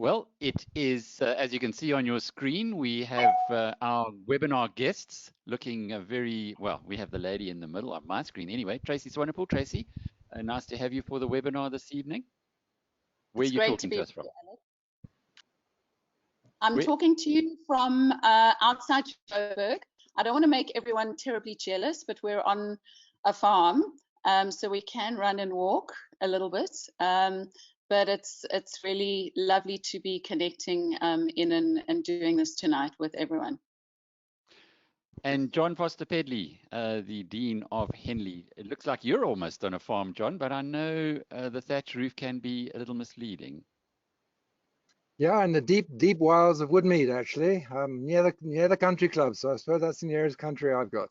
Well, it is, as you can see on your screen, we have our webinar guests looking very, well, we have the lady in the middle on my screen anyway, Tracy Swanepoel. Tracy, nice to have you for the webinar this evening. Where are you talking to us from? I'm talking to you from outside Joburg. I don't want to make everyone terribly jealous, but we're on a farm, so we can run and walk a little bit. But it's really lovely to be connecting in and doing this tonight with everyone. And John Foster Pedley, the Dean of Henley. It looks like you're almost on a farm, John, but I know the thatch roof can be a little misleading. Yeah, in the deep wilds of Woodmead, actually, near the country club. So I suppose that's the nearest country I've got.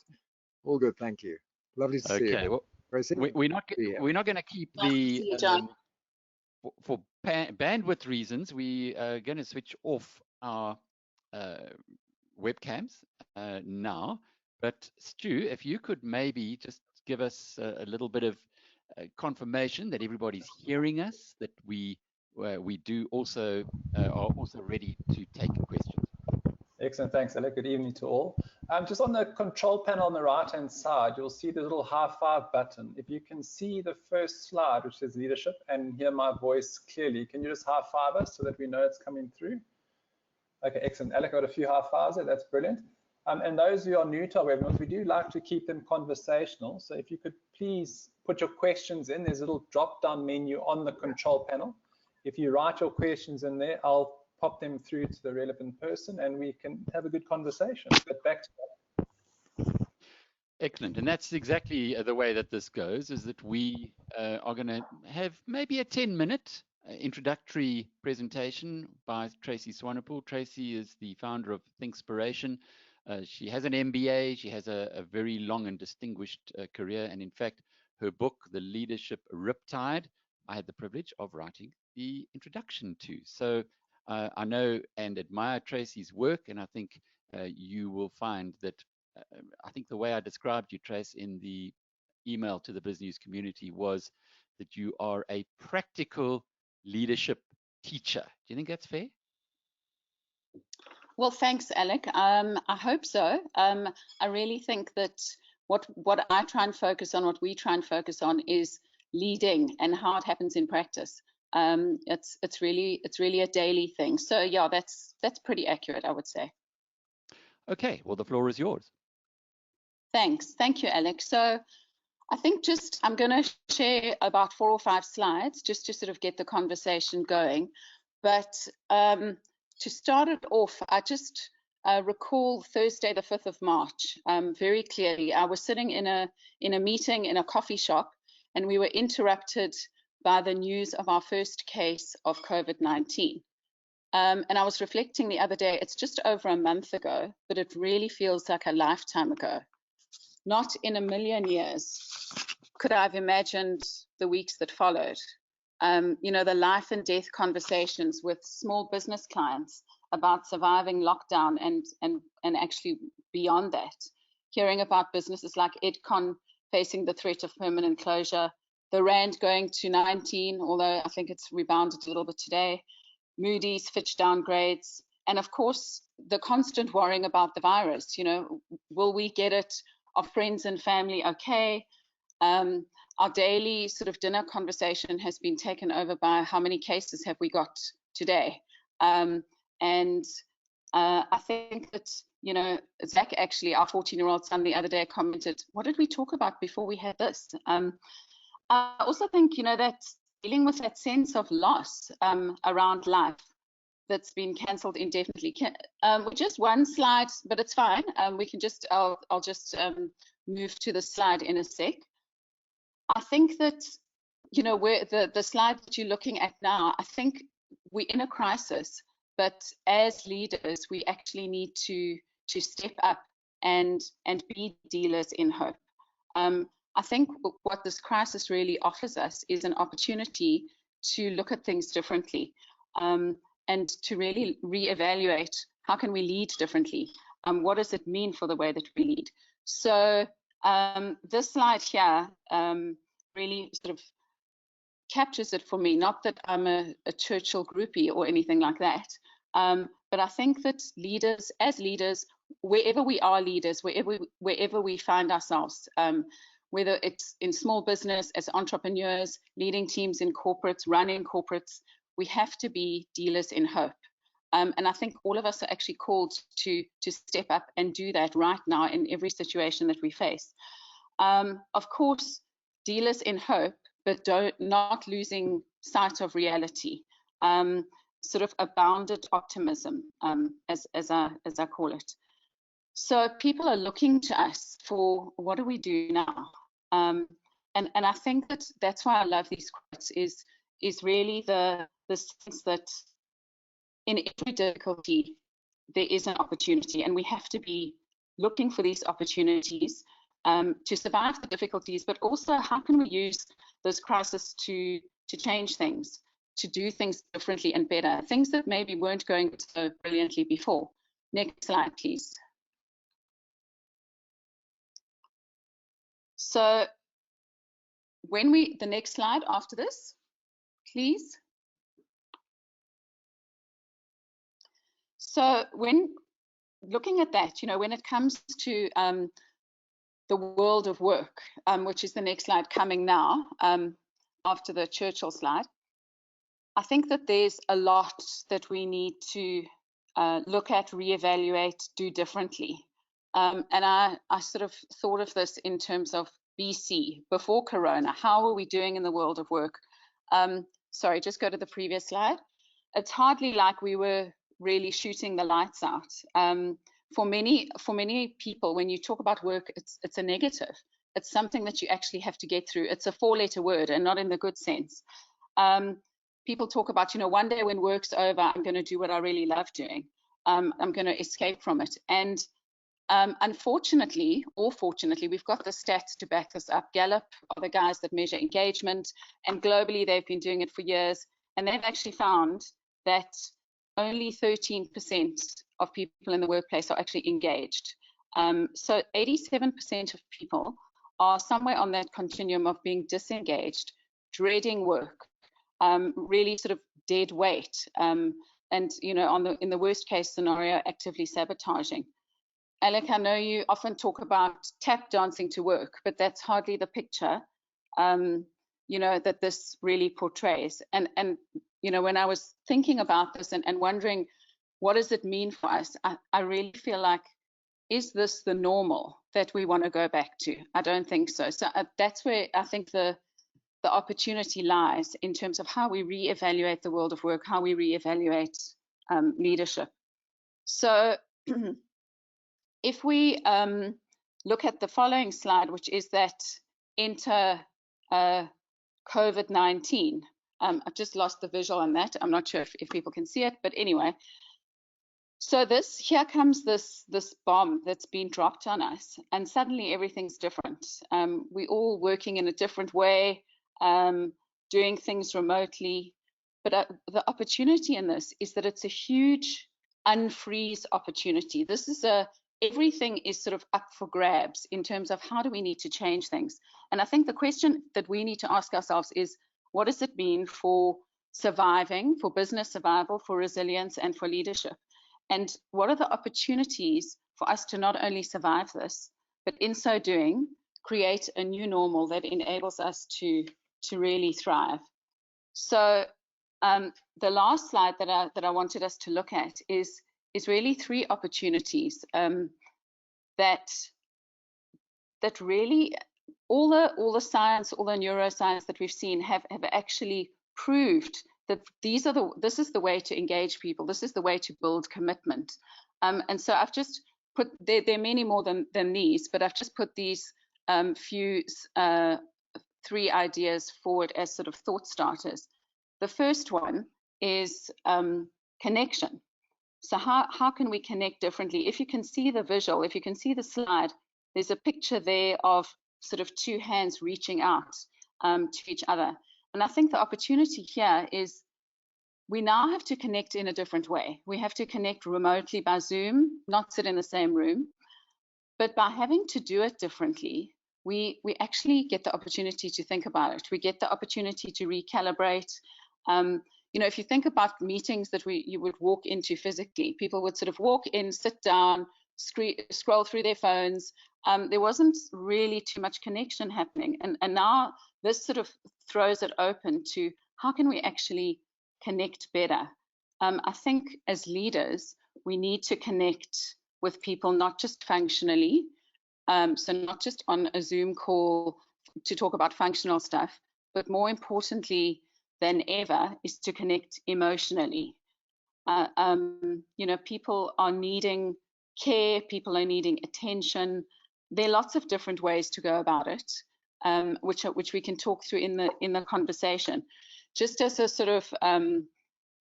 All good, thank you. Lovely to see you. Okay, well, we're not going to keep the for bandwidth reasons. We are going to switch off our webcams now. But Stu, if you could maybe just give us a little bit of confirmation that everybody's hearing us, that we do also are also ready to take questions. Excellent, thanks, Alec. Good evening to all. Just on the control panel on the right-hand side, you'll see the little high five button. If you can see the first slide, which says leadership, and hear my voice clearly, can you just high five us so that we know it's coming through? Okay, excellent. Alec got a few high fives there. That's brilliant. And those who are new to our webinars, we do like to keep them conversational. So if you could please put your questions in, there's a little drop-down menu on the control panel. If you write your questions in there, I'll pop them through to the relevant person and we can have a good conversation. But back to that. Excellent. And that's exactly the way that this goes, is that we are going to have maybe a 10-minute introductory presentation by Tracy Swanepoel. Tracy is the founder of Thinkspiration. She has an MBA. She has a very long and distinguished career. And in fact, her book, The Leadership Riptide, I had the privilege of writing the introduction to. So I know and admire Tracy's work, and I think you will find that, I think the way I described you, Trace, in the email to the business community was that you are a practical leadership teacher. Do you think that's fair? Well, thanks, Alec. I hope so. I really think that what I try and focus on, what we try and focus on, is leading and how it happens in practice. It's really a daily thing. So yeah, that's pretty accurate, I would say. Okay, well, the floor is yours. Thanks. Thank you, Alec. So I think I'm going to share about 4 or 5 slides just to sort of get the conversation going. But to start it off, I just recall Thursday, the 5th of March, very clearly. I was sitting in a meeting in a coffee shop, and we were interrupted by the news of our first case of COVID-19. And I was reflecting the other day, it's just over a month ago, but it really feels like a lifetime ago. Not in a million years could I have imagined the weeks that followed. You know, the life and death conversations with small business clients about surviving lockdown and actually beyond that. Hearing about businesses like Edcon facing the threat of permanent closure, the Rand going to 19, although I think it's rebounded a little bit today, Moody's, Fitch downgrades, and of course, the constant worrying about the virus. You know, will we get it? Are friends and family okay? Our daily sort of dinner conversation has been taken over by how many cases have we got today? And I think that, you know, Zach, actually, our 14-year-old son the other day commented, what did we talk about before we had this? I also think, you know, that dealing with that sense of loss around life that's been cancelled indefinitely. Just one slide, but it's fine. We can just, I'll just move to the slide in a sec. I think that, you know, where the slide that you're looking at now, I think we're in a crisis, but as leaders, we actually need to step up and be dealers in hope. I think what this crisis really offers us is an opportunity to look at things differently and to really reevaluate how can we lead differently. What does it mean for the way that we lead? So this slide here really sort of captures it for me. Not that I'm a Churchill groupie or anything like that, but I think that leaders, as leaders, wherever we are leaders, wherever we find ourselves, whether it's in small business, as entrepreneurs, leading teams in corporates, running corporates, we have to be dealers in hope. And I think all of us are actually called to step up and do that right now in every situation that we face. Of course, dealers in hope, but not losing sight of reality. Sort of a bounded optimism, as I call it. So people are looking to us for, what do we do now? And I think that's why I love these quotes, is really the sense that in every difficulty there is an opportunity, and we have to be looking for these opportunities to survive the difficulties, but also how can we use this crisis to change things, to do things differently and better, things that maybe weren't going so brilliantly before. Next slide, please. So the next slide after this, please. So when looking at that, when it comes to the world of work, which is the next slide coming now, after the Churchill slide, I think that there's a lot that we need to look at, reevaluate, do differently. And I sort of thought of this in terms of BC, before Corona. How are we doing in the world of work? Sorry, just go to the previous slide. It's hardly like we were really shooting the lights out. For many people, when you talk about work, it's a negative. It's something that you actually have to get through. It's a four-letter word, and not in the good sense. People talk about, one day when work's over, I'm going to do what I really love doing. I'm going to escape from it. And unfortunately, or fortunately, we've got the stats to back this up. Gallup are the guys that measure engagement, and globally they've been doing it for years, and they've actually found that only 13% of people in the workplace are actually engaged. So 87% of people are somewhere on that continuum of being disengaged, dreading work, really sort of dead weight, and in the worst case scenario, actively sabotaging. Alec, I know you often talk about tap dancing to work, but that's hardly the picture that this really portrays. And when I was thinking about this and wondering what does it mean for us, I really feel like, is this the normal that we want to go back to? I don't think so. So that's where I think the opportunity lies, in terms of how we reevaluate the world of work, how we reevaluate leadership. So if we look at the following slide, which is that enter COVID-19. I've just lost the visual on that. I'm not sure if people can see it, but anyway. So here comes this bomb that's been dropped on us, and suddenly everything's different. We're all working in a different way, doing things remotely. But the opportunity in this is that it's a huge unfreeze opportunity. This is everything is sort of up for grabs in terms of how do we need to change things. And I think the question that we need to ask ourselves is, what does it mean for surviving, for business survival, for resilience, and for leadership? And what are the opportunities for us to not only survive this, but in so doing, create a new normal that enables us to really thrive? So the last slide that I wanted us to look at is really three opportunities that really all the science, all the neuroscience that we've seen have actually proved that this is the way to engage people. This is the way to build commitment. And so I've just put, there are many more than these, but I've just put these three ideas forward as sort of thought starters. The first one is connection. So how can we connect differently? If you can see the visual, if you can see the slide, there's a picture there of sort of two hands reaching out to each other. And I think the opportunity here is we now have to connect in a different way. We have to connect remotely by Zoom, not sit in the same room. But by having to do it differently, we actually get the opportunity to think about it. We get the opportunity to recalibrate. You know, if you think about meetings that you would walk into physically, people would sort of walk in, sit down, scroll through their phones. There wasn't really too much connection happening. And now this sort of throws it open to how can we actually connect better? I think as leaders, we need to connect with people, not just functionally, so not just on a Zoom call to talk about functional stuff, but more importantly than ever is to connect emotionally. You know, people are needing care, people are needing attention. There are lots of different ways to go about it, which we can talk through in the conversation. Just as a sort of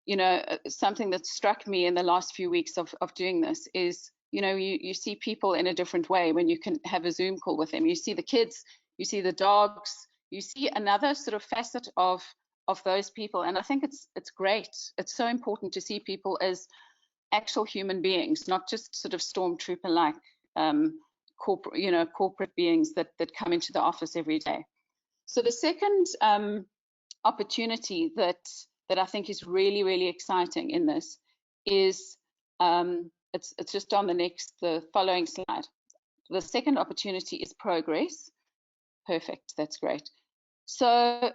you know, something that struck me in the last few weeks of doing this is, you know, you see people in a different way when you can have a Zoom call with them. You see the kids, you see the dogs, you see another sort of facet of those people. And I think it's great. It's so important to see people as actual human beings, not just sort of stormtrooper-like corporate beings that come into the office every day. So the second opportunity that I think is really, really exciting in this is it's just on the following slide. The second opportunity is progress. Perfect, that's great. So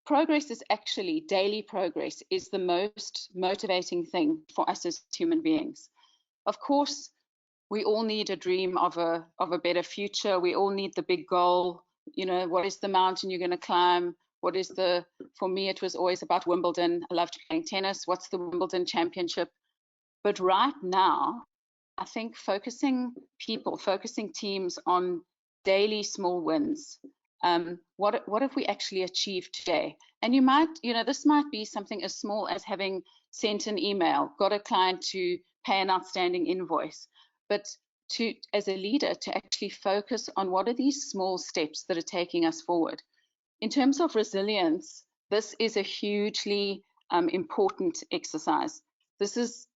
progress is actually, daily progress is the most motivating thing for us as human beings. Of course, we all need a dream of a better future. We all need the big goal. You know, what is the mountain you're going to climb? What is for me, it was always about Wimbledon. I loved playing tennis. What's the Wimbledon Championship? But right now, I think focusing teams on daily small wins. What have we actually achieved today? And you might, you know, this might be something as small as having sent an email, got a client to pay an outstanding invoice, but as a leader, to actually focus on what are these small steps that are taking us forward. In terms of resilience, this is a hugely important exercise. This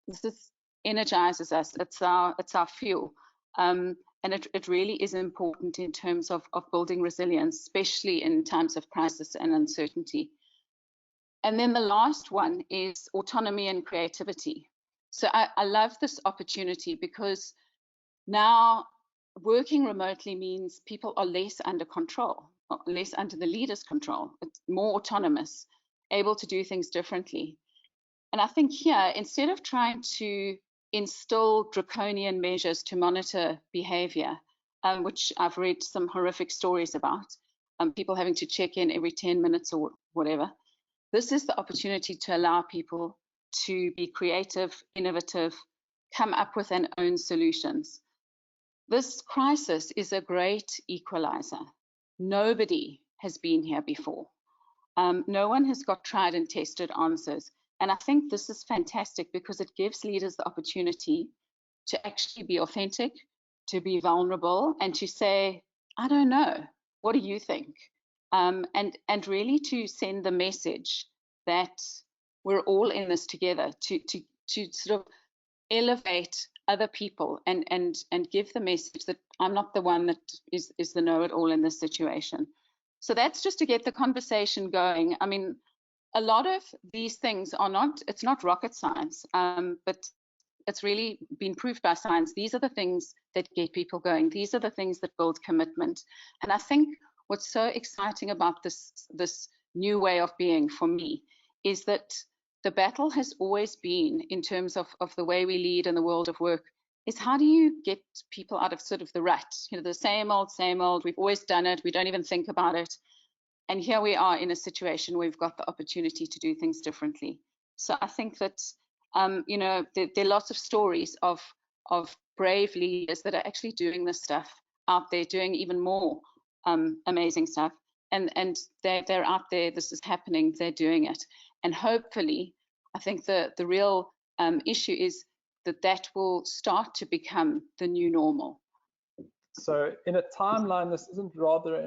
energizes us. It's our fuel, and it really is important in terms of building resilience, especially in times of crisis and uncertainty. And then the last one is autonomy and creativity. So I love this opportunity because now working remotely means people are less under control, less under the leader's control. It's more autonomous, able to do things differently. And I think here, instead of trying to instill draconian measures to monitor behavior, which I've read some horrific stories about, people having to check in every 10 minutes or whatever, this is the opportunity to allow people to be creative, innovative, come up with their own solutions. This crisis is a great equalizer. Nobody has been here before. No one has got tried and tested answers. And I think this is fantastic because it gives leaders the opportunity to actually be authentic, to be vulnerable, and to say, I don't know, what do you think? And really to send the message that we're all in this together, to sort of elevate other people and give the message that I'm not the one that is the know-it-all in this situation. So that's just to get the conversation going. I mean, a lot of these things it's not rocket science, but it's really been proved by science. These are the things that get people going. These are the things that build commitment. And I think what's so exciting about this new way of being for me is that the battle has always been, in terms of the way we lead in the world of work, is how do you get people out of sort of the rut? You know, the same old, we've always done it, we don't even think about it. And here we are in a situation where we've got the opportunity to do things differently. So I think that, you know, there are lots of stories of brave leaders that are actually doing this stuff out there, doing even more amazing stuff. And they're out there, this is happening, they're doing it. And hopefully, I think the real issue is that will start to become the new normal. So in a timeline, this isn't rather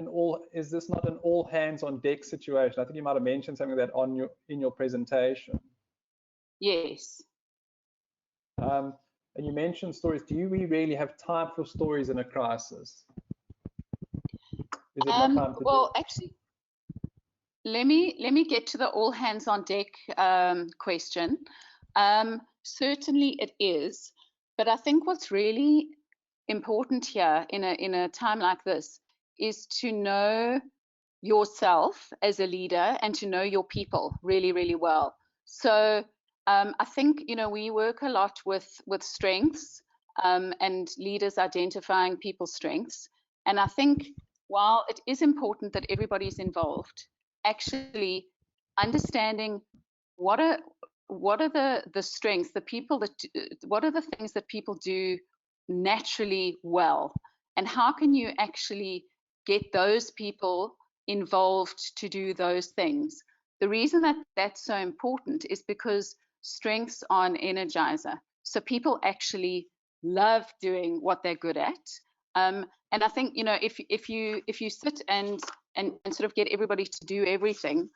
is this not an all hands on deck situation? I think you might have mentioned something like that in your presentation. Yes. And you mentioned stories. Do we really have time for stories in a crisis? Is it not time to Well, actually, let me get to the all hands on deck question. Certainly it is, but I think what's really important here in a time like this is to know yourself as a leader and to know your people really, really well. So I think, you know, we work a lot with strengths and leaders identifying people's strengths. And I think while it is important that everybody's involved, actually understanding what are the strengths, the people that what are the things that people do naturally well, and how can you actually get those people involved to do those things. The reason that that's so important is because strengths are an energizer. So people actually love doing what they're good at. And I think, you know, if you sit and sort of get everybody to do everything,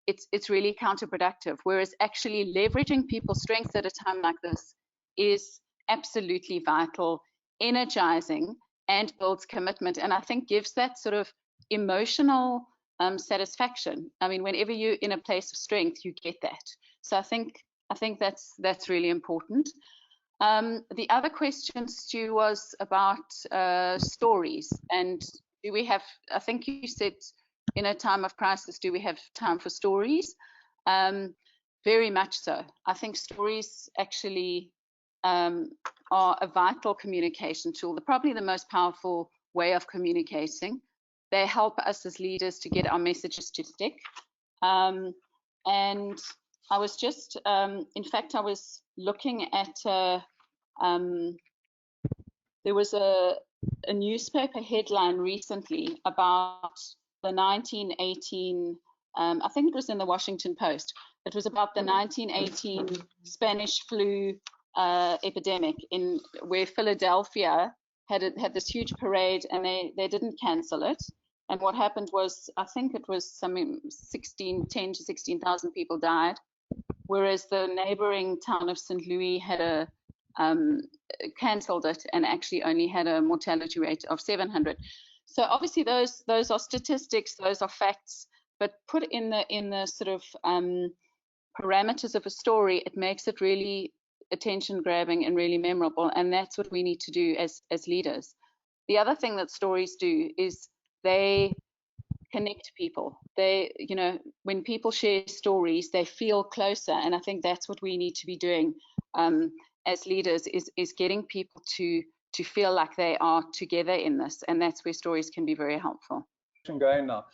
it's really counterproductive. Whereas actually leveraging people's strengths at a time like this is absolutely vital, energizing, and builds commitment. And I think gives that sort of emotional satisfaction. I mean, whenever you're in a place of strength, you get that. So I think that's really important. The other question, Stu, was about stories. And do we have, I think you said in a time of crisis, do we have time for stories? Very much so. I think stories actually are a vital communication tool. They're probably the most powerful way of communicating. They help us as leaders to get our messages to stick. And I was just, in fact, I was looking at, there was a newspaper headline recently about the 1918, I think it was in the Washington Post. It was about the 1918 Spanish flu epidemic in where Philadelphia had this huge parade, and they didn't cancel it. And what happened was, I think it was something 10 to 16,000 people died, whereas the neighboring town of St. Louis had cancelled it and actually only had a mortality rate of 700. So obviously those are statistics, those are facts, but put in the sort of parameters of a story, it makes it really attention grabbing and really memorable. And that's what we need to do as leaders. The other thing that stories do is they connect people. They, you know, when people share stories, they feel closer. And I think that's what we need to be doing as leaders is getting people to feel like they are together in this. And that's where stories can be very helpful. Going now.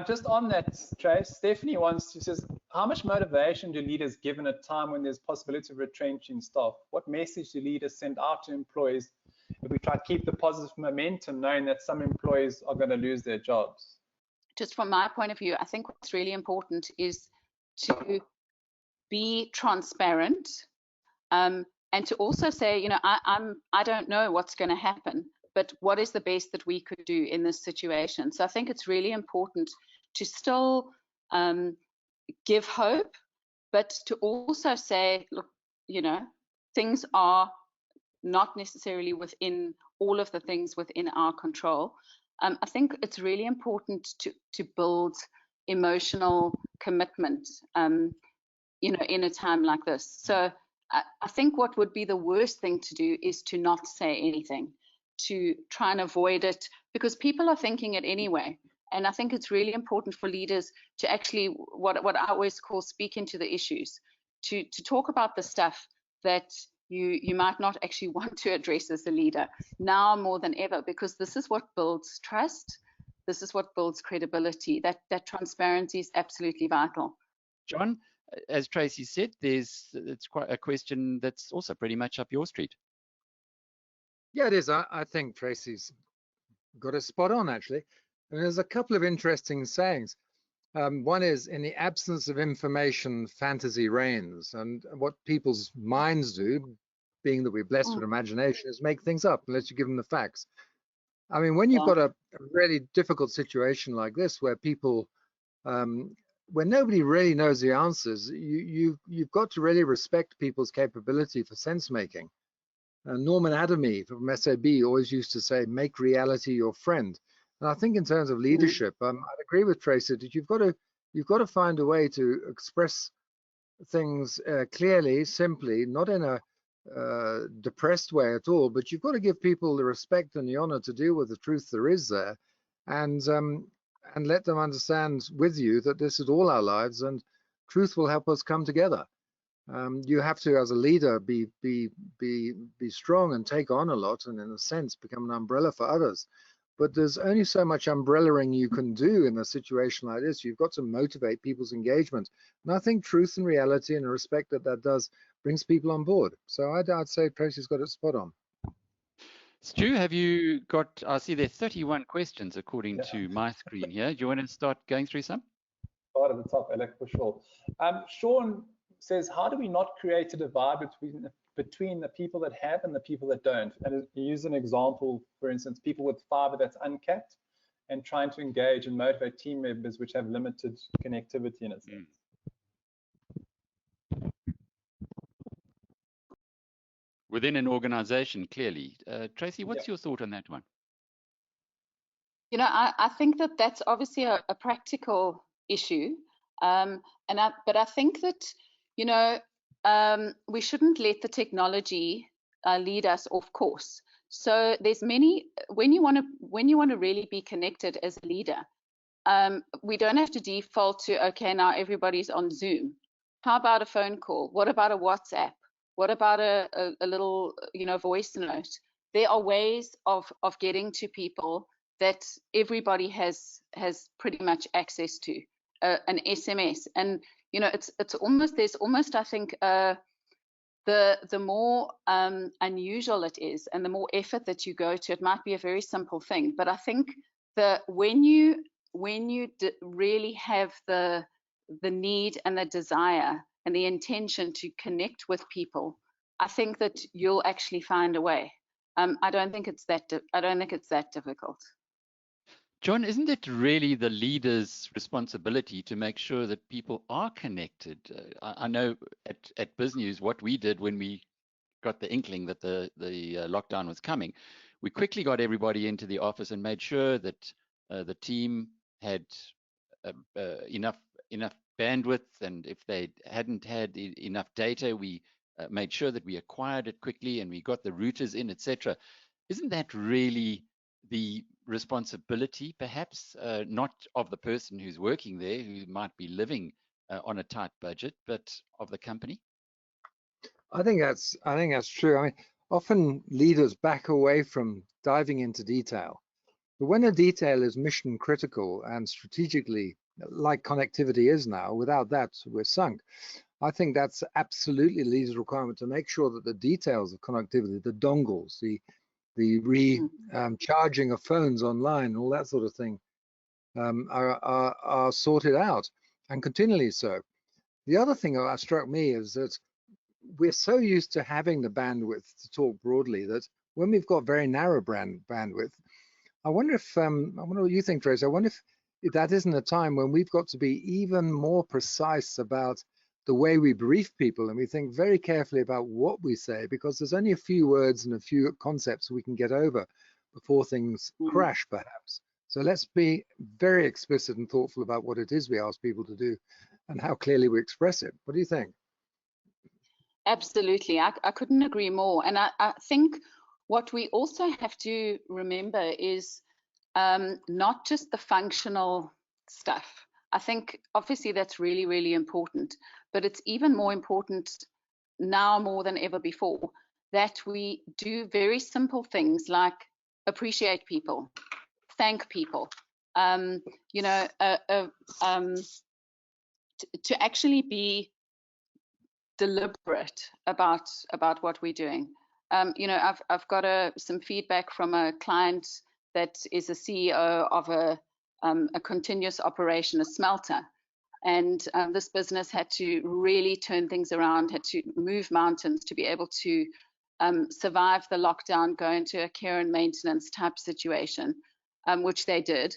Just on that, Trace, Stephanie says, how much motivation do leaders give in a time when there's possibility of retrenching staff? What message do leaders send out to employees if we try to keep the positive momentum, knowing that some employees are going to lose their jobs? Just from my point of view, I think what's really important is to be transparent, and to also say, you know, I don't know what's going to happen, but what is the best that we could do in this situation? So I think it's really important to still give hope, but to also say, look, you know, things are not necessarily within all of the things within our control. I think it's really important to build emotional commitment, you know, in a time like this. So I think what would be the worst thing to do is to not say anything, to try and avoid it, because people are thinking it anyway. And I think it's really important for leaders to actually, what I always call, speak into the issues, to talk about the stuff that you might not actually want to address as a leader now more than ever, because this is what builds trust. This is what builds credibility. That transparency is absolutely vital. John, as Tracy said, it's quite a question that's also pretty much up your street. Yeah, it is. I think Tracy's got it spot on, actually. I mean, there's a couple of interesting sayings. One is, in the absence of information, fantasy reigns. And what people's minds do, being that we're blessed with imagination, is make things up unless you give them the facts. I mean, when you've got a really difficult situation like this, where people, where nobody really knows the answers, you've got to really respect people's capability for sense making. Norman Adamy from SAB always used to say, make reality your friend. And I think in terms of leadership, I'd agree with Tracy that you've got to find a way to express things clearly, simply, not in a depressed way at all, but you've got to give people the respect and the honor to deal with the truth there is there, and let them understand with you that this is all our lives, and truth will help us come together. You have to, as a leader, be strong and take on a lot, and in a sense become an umbrella for others. But there's only so much umbrelling you can do in a situation like this. You've got to motivate people's engagement, and I think truth and reality and the respect that does brings people on board. So I'd say Tracy's got it spot on. Stu, have you got? I see there are 31 questions according to my screen here. Do you want to start going through some? Start at the top, Alec, for sure. Sean says, how do we not create a divide between the people that have and the people that don't? And he used an example, for instance, people with fiber that's uncapped and trying to engage and motivate team members which have limited connectivity in it. Within an organization, clearly. Tracy, what's your thought on that one? You know, I think that that's obviously a practical issue. But I think that, you know, we shouldn't let the technology lead us off course. So there's many, when you want to really be connected as a leader, we don't have to default to, okay, now everybody's on Zoom. How about a phone call? What about a WhatsApp? What about a little, you know, voice note? There are ways of getting to people that everybody has pretty much access to. An SMS, and you know, there's almost I think the more unusual it is, and the more effort that you go to, it might be a very simple thing, but I think that when you really have the need and the desire and the intention to connect with people, I think that you'll actually find a way. I don't think it's that difficult. John, isn't it really the leader's responsibility to make sure that people are connected? I know at BizNews, what we did when we got the inkling that the lockdown was coming, we quickly got everybody into the office and made sure that the team had enough bandwidth, and if they hadn't had enough data, we made sure that we acquired it quickly and we got the routers in, etc. Isn't that really the responsibility, perhaps, not of the person who's working there, who might be living on a tight budget, but of the company? I think that's true. I mean, often leaders back away from diving into detail, but when a detail is mission critical and strategically, like connectivity is now, without that we're sunk. I think that's absolutely the leader's requirement, to make sure that the details of connectivity, the dongles, the charging of phones online, all that sort of thing, are sorted out, and continually so. The other thing that struck me is that we're so used to having the bandwidth to talk broadly that when we've got very narrow bandwidth, I wonder what you think, Tracy. I wonder if that isn't a time when we've got to be even more precise about the way we brief people, and we think very carefully about what we say, because there's only a few words and a few concepts we can get over before things crash, perhaps. So let's be very explicit and thoughtful about what it is we ask people to do and how clearly we express it. What do you think? Absolutely, I couldn't agree more. And I think what we also have to remember is not just the functional stuff. I think obviously that's really, really important, but it's even more important now more than ever before that we do very simple things like appreciate people, thank people, you know, to actually be deliberate about what we're doing. You know, I've got some feedback from a client that is a CEO of a continuous operation, a smelter, and this business had to really turn things around, had to move mountains to be able to survive the lockdown, go into a care and maintenance type situation, which they did.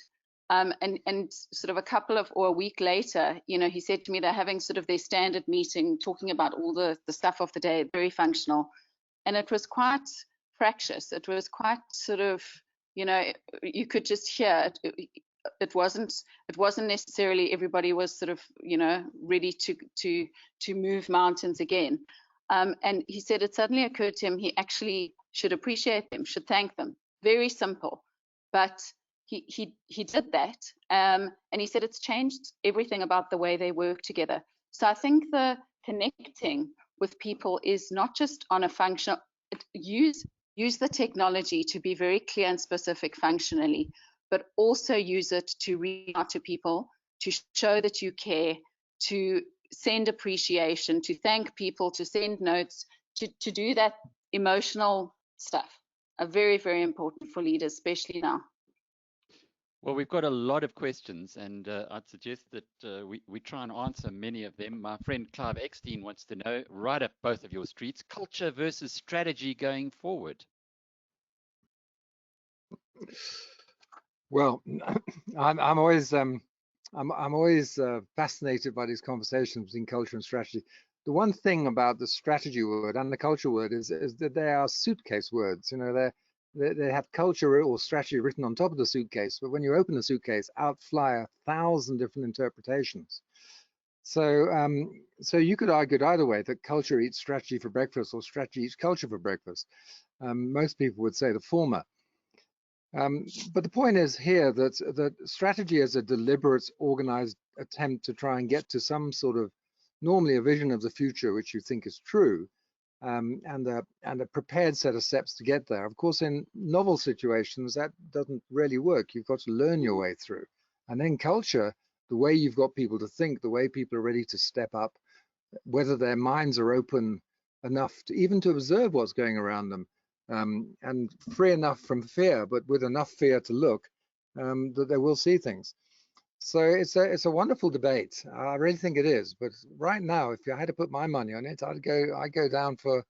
And sort of a week later, you know, he said to me they're having sort of their standard meeting, talking about all the stuff of the day, very functional, and it was quite fractious. It was quite sort of you know, you could just hear it wasn't necessarily everybody was sort of, you know, ready to move mountains again. And he said it suddenly occurred to him he actually should appreciate them, should thank them. Very simple, but he did that, and he said it's changed everything about the way they work together. So I think the connecting with people is not just on a function. Use the technology to be very clear and specific functionally, but also use it to reach out to people, to show that you care, to send appreciation, to thank people, to send notes, to do that emotional stuff. Are very, very important for leaders, especially now. Well, we've got a lot of questions, and I'd suggest that we try and answer many of them. My friend Clive Eckstein wants to know, right up both of your streets, culture versus strategy going forward. Well, I'm always fascinated by these conversations between culture and strategy. The one thing about the strategy word and the culture word is that they are suitcase words. You know, they have culture or strategy written on top of the suitcase, but when you open the suitcase, out fly 1,000 different interpretations. So, so you could argue it either way, that culture eats strategy for breakfast or strategy eats culture for breakfast. Most people would say the former. But the point is here that strategy is a deliberate, organized attempt to try and get to some sort of, normally a vision of the future which you think is true, and a prepared set of steps to get there. Of course, in novel situations, that doesn't really work. You've got to learn your way through. And then culture, the way you've got people to think, the way people are ready to step up, whether their minds are open enough to even to observe what's going around them, and free enough from fear, but with enough fear to look, that they will see things. So it's a wonderful debate. I really think it is. But right now, if I had to put my money on it, I'd go down for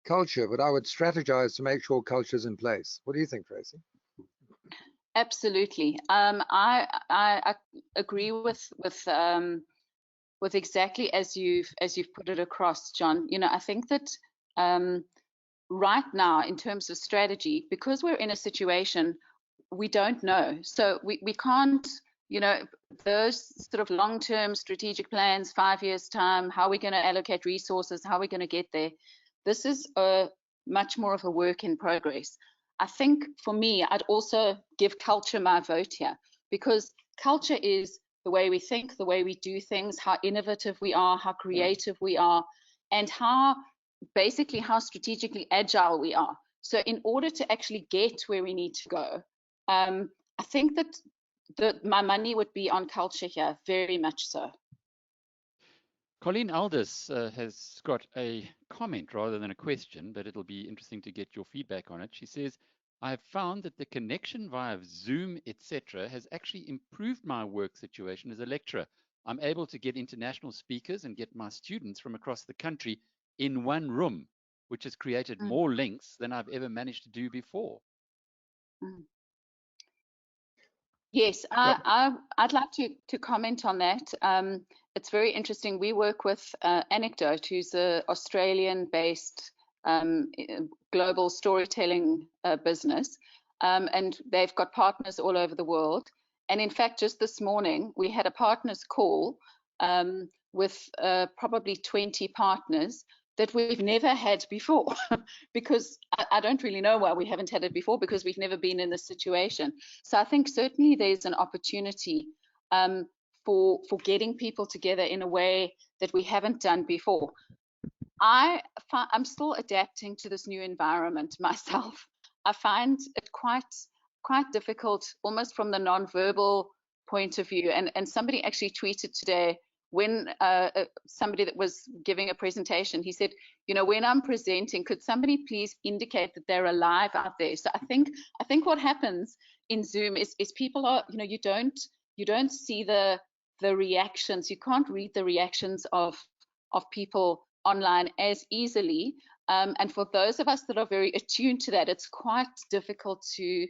culture, but I would strategize to make sure culture's in place. What do you think, Tracy? Absolutely. I agree with exactly as you've put it across, John. You know, I think that right now, in terms of strategy, because we're in a situation we don't know, so we can't, you know, those sort of long-term strategic plans, 5 years time, how are we going to allocate resources, how are we going to get there? This is much more of a work in progress. I think for me, I'd also give culture my vote here, because culture is the way we think, the way we do things, how innovative we are, how creative we are, and how basically how strategically agile we are. So in order to actually get where we need to go, I think that my money would be on culture here, very much so. Colleen Aldous has got a comment rather than a question, but it'll be interesting to get your feedback on it. She says, I have found that the connection via Zoom, etc., has actually improved my work situation as a lecturer. I'm able to get international speakers and get my students from across the country in one room, which has created more links than I've ever managed to do before. Yes, I'd like to comment on that. It's very interesting. We work with Anecdote, who's an Australian-based global storytelling business, and they've got partners all over the world. And in fact, just this morning, we had a partners call with probably 20 partners that we've never had before, because I don't really know why we haven't had it before, because we've never been in this situation. So I think certainly there's an opportunity for getting people together in a way that we haven't done before. I'm still adapting to this new environment myself. I find it quite difficult, almost from the non-verbal point of view. And somebody actually tweeted today, when somebody that was giving a presentation, he said, you know, when I'm presenting, could somebody please indicate that they're alive out there? So I think what happens in Zoom is people are, you know, you don't see the reactions. You can't read the reactions of people online as easily. And for those of us that are very attuned to that, it's quite difficult to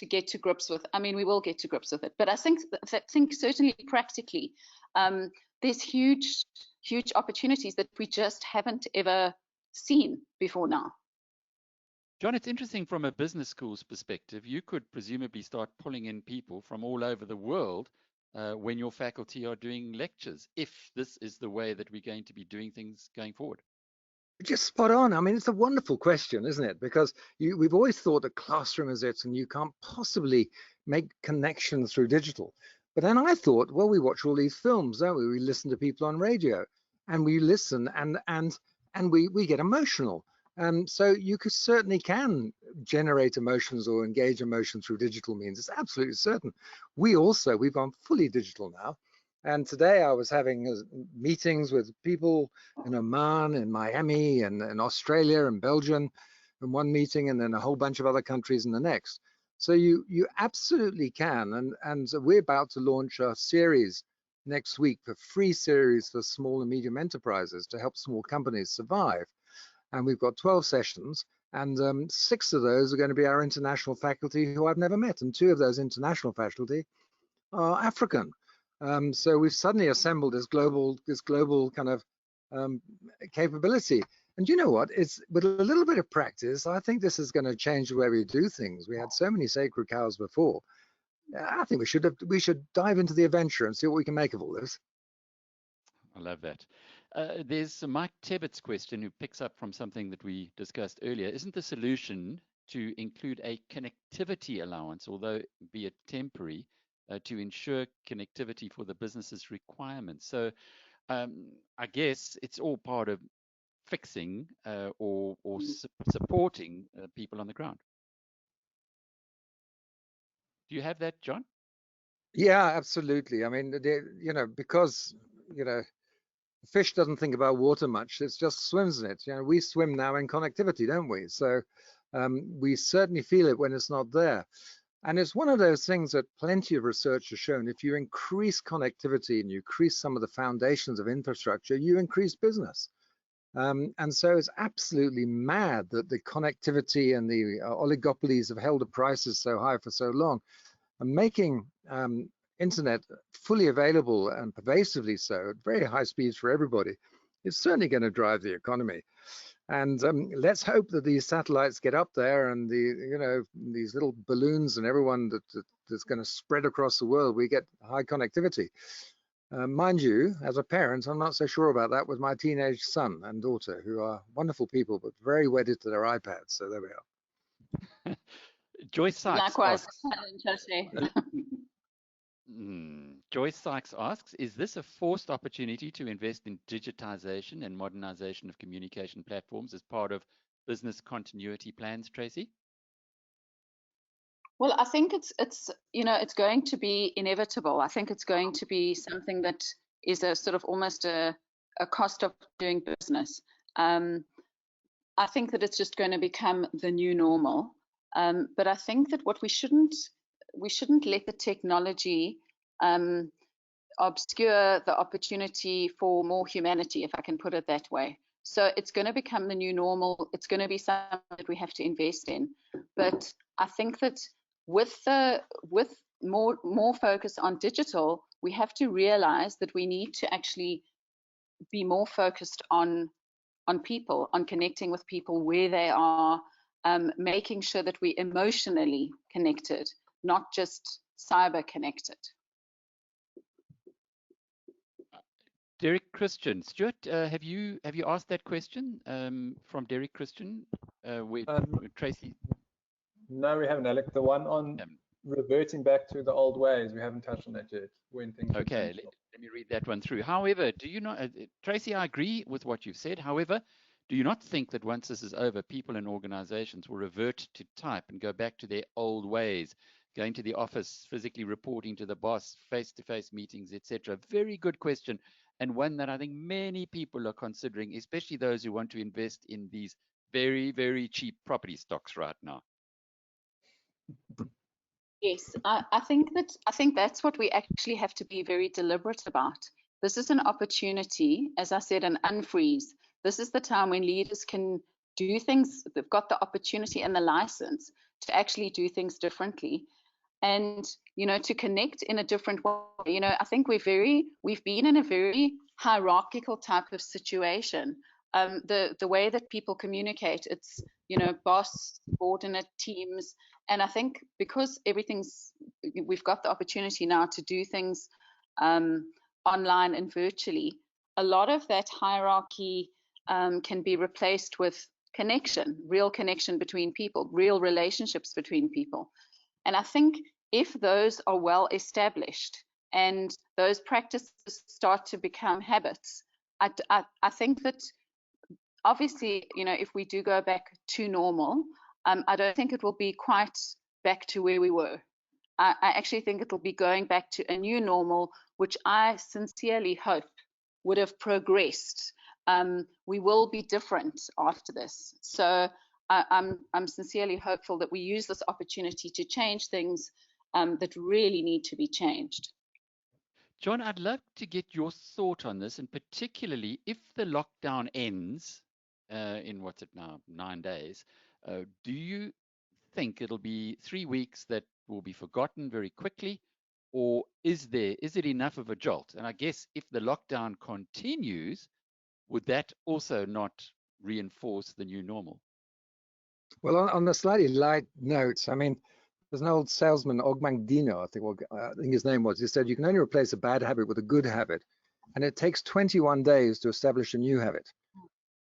get to grips with. I mean, we will get to grips with it, but I think certainly practically, there's huge opportunities that we just haven't ever seen before now. John, it's interesting from a business school's perspective. You could presumably start pulling in people from all over the world when your faculty are doing lectures, if this is the way that we're going to be doing things going forward. Just spot on. I mean, it's a wonderful question, isn't it? Because we've always thought that classroom is it, and you can't possibly make connections through digital. But then I thought, well, we watch all these films, don't we? We listen to people on radio, and we listen, and we get emotional. So you certainly can generate emotions or engage emotions through digital means. It's absolutely certain. We've gone fully digital now. And today I was having meetings with people in Oman, in Miami, and in Australia and Belgium in one meeting, and then a whole bunch of other countries in the next. So you absolutely can. And we're about to launch a series next week, a free series for small and medium enterprises to help small companies survive. And we've got 12 sessions, and 6 of those are going to be our international faculty who I've never met. And 2 of those international faculty are African. So we've suddenly assembled this global kind of capability. And you know what? It's with a little bit of practice, I think this is going to change the way we do things. We had so many sacred cows before. I think we should dive into the adventure and see what we can make of all this. I love that. There's Mike Tebbett's question, who picks up from something that we discussed earlier. Isn't the solution to include a connectivity allowance, although be it temporary, to ensure connectivity for the business's requirements? So I guess it's all part of fixing or supporting people on the ground. Do you have that, John? Yeah, absolutely. I mean, because the fish doesn't think about water much. It just swims in it. We swim now in connectivity, don't we? So we certainly feel it when it's not there. And it's one of those things that plenty of research has shown. If you increase connectivity and you increase some of the foundations of infrastructure, you increase business. And so it's absolutely mad that the connectivity and the oligopolies have held the prices so high for so long. And making internet fully available and pervasively so at very high speeds for everybody is certainly going to drive the economy. And let's hope that these satellites get up there, and these little balloons and everyone that's going to spread across the world, we get high connectivity. Mind you, as a parent, I'm not so sure about that with my teenage son and daughter, who are wonderful people, but very wedded to their iPads. So there we are. Joyce Sykes. Likewise. Joyce Sykes asks, is this a forced opportunity to invest in digitization and modernization of communication platforms as part of business continuity plans, Tracy? Well, I think it's going to be inevitable. I think it's going to be something that is a sort of almost a cost of doing business. I think that it's just going to become the new normal. But I think that what we shouldn't let the technology obscure the opportunity for more humanity, if I can put it that way. So it's going to become the new normal. It's going to be something that we have to invest in. But I think that with more focus on digital, we have to realize that we need to actually be more focused on people, on connecting with people where they are, making sure that we're emotionally connected, not just cyber connected. Derek Christian, Stuart, have you asked that question from Derek Christian? Tracy? No, we haven't, Alec. The one on reverting back to the old ways, we haven't touched on that yet. Okay, let me read that one through. However, do you not, Tracy, I agree with what you've said. However, do you not think that once this is over, people and organizations will revert to type and go back to their old ways, going to the office, physically reporting to the boss, face-to-face meetings, etc.? Very good question, and one that I think many people are considering, especially those who want to invest in these very, very cheap property stocks right now. Yes, I think that's what we actually have to be very deliberate about. This is an opportunity, as I said, an unfreeze. This is the time when leaders can do things. They've got the opportunity and the license to actually do things differently, and to connect in a different way. I think we've been in a very hierarchical type of situation the way that people communicate. It's, boss, subordinate, teams. And I think because we've got the opportunity now to do things online and virtually, a lot of that hierarchy can be replaced with connection, real connection between people, real relationships between people. And I think if those are well established and those practices start to become habits, I think that obviously, if we do go back to normal, I don't think it will be quite back to where we were. I actually think it will be going back to a new normal, which I sincerely hope would have progressed. We will be different after this. So I'm sincerely hopeful that we use this opportunity to change things that really need to be changed. John, I'd love to get your thought on this, and particularly if the lockdown ends in what's it now, 9 days, do you think it'll be 3 weeks that will be forgotten very quickly, or is it enough of a jolt? And I guess if the lockdown continues, would that also not reinforce the new normal? Well, on a slightly light note, I mean, there's an old salesman, Ogmang Dino, I think his name was. He said you can only replace a bad habit with a good habit, and it takes 21 days to establish a new habit.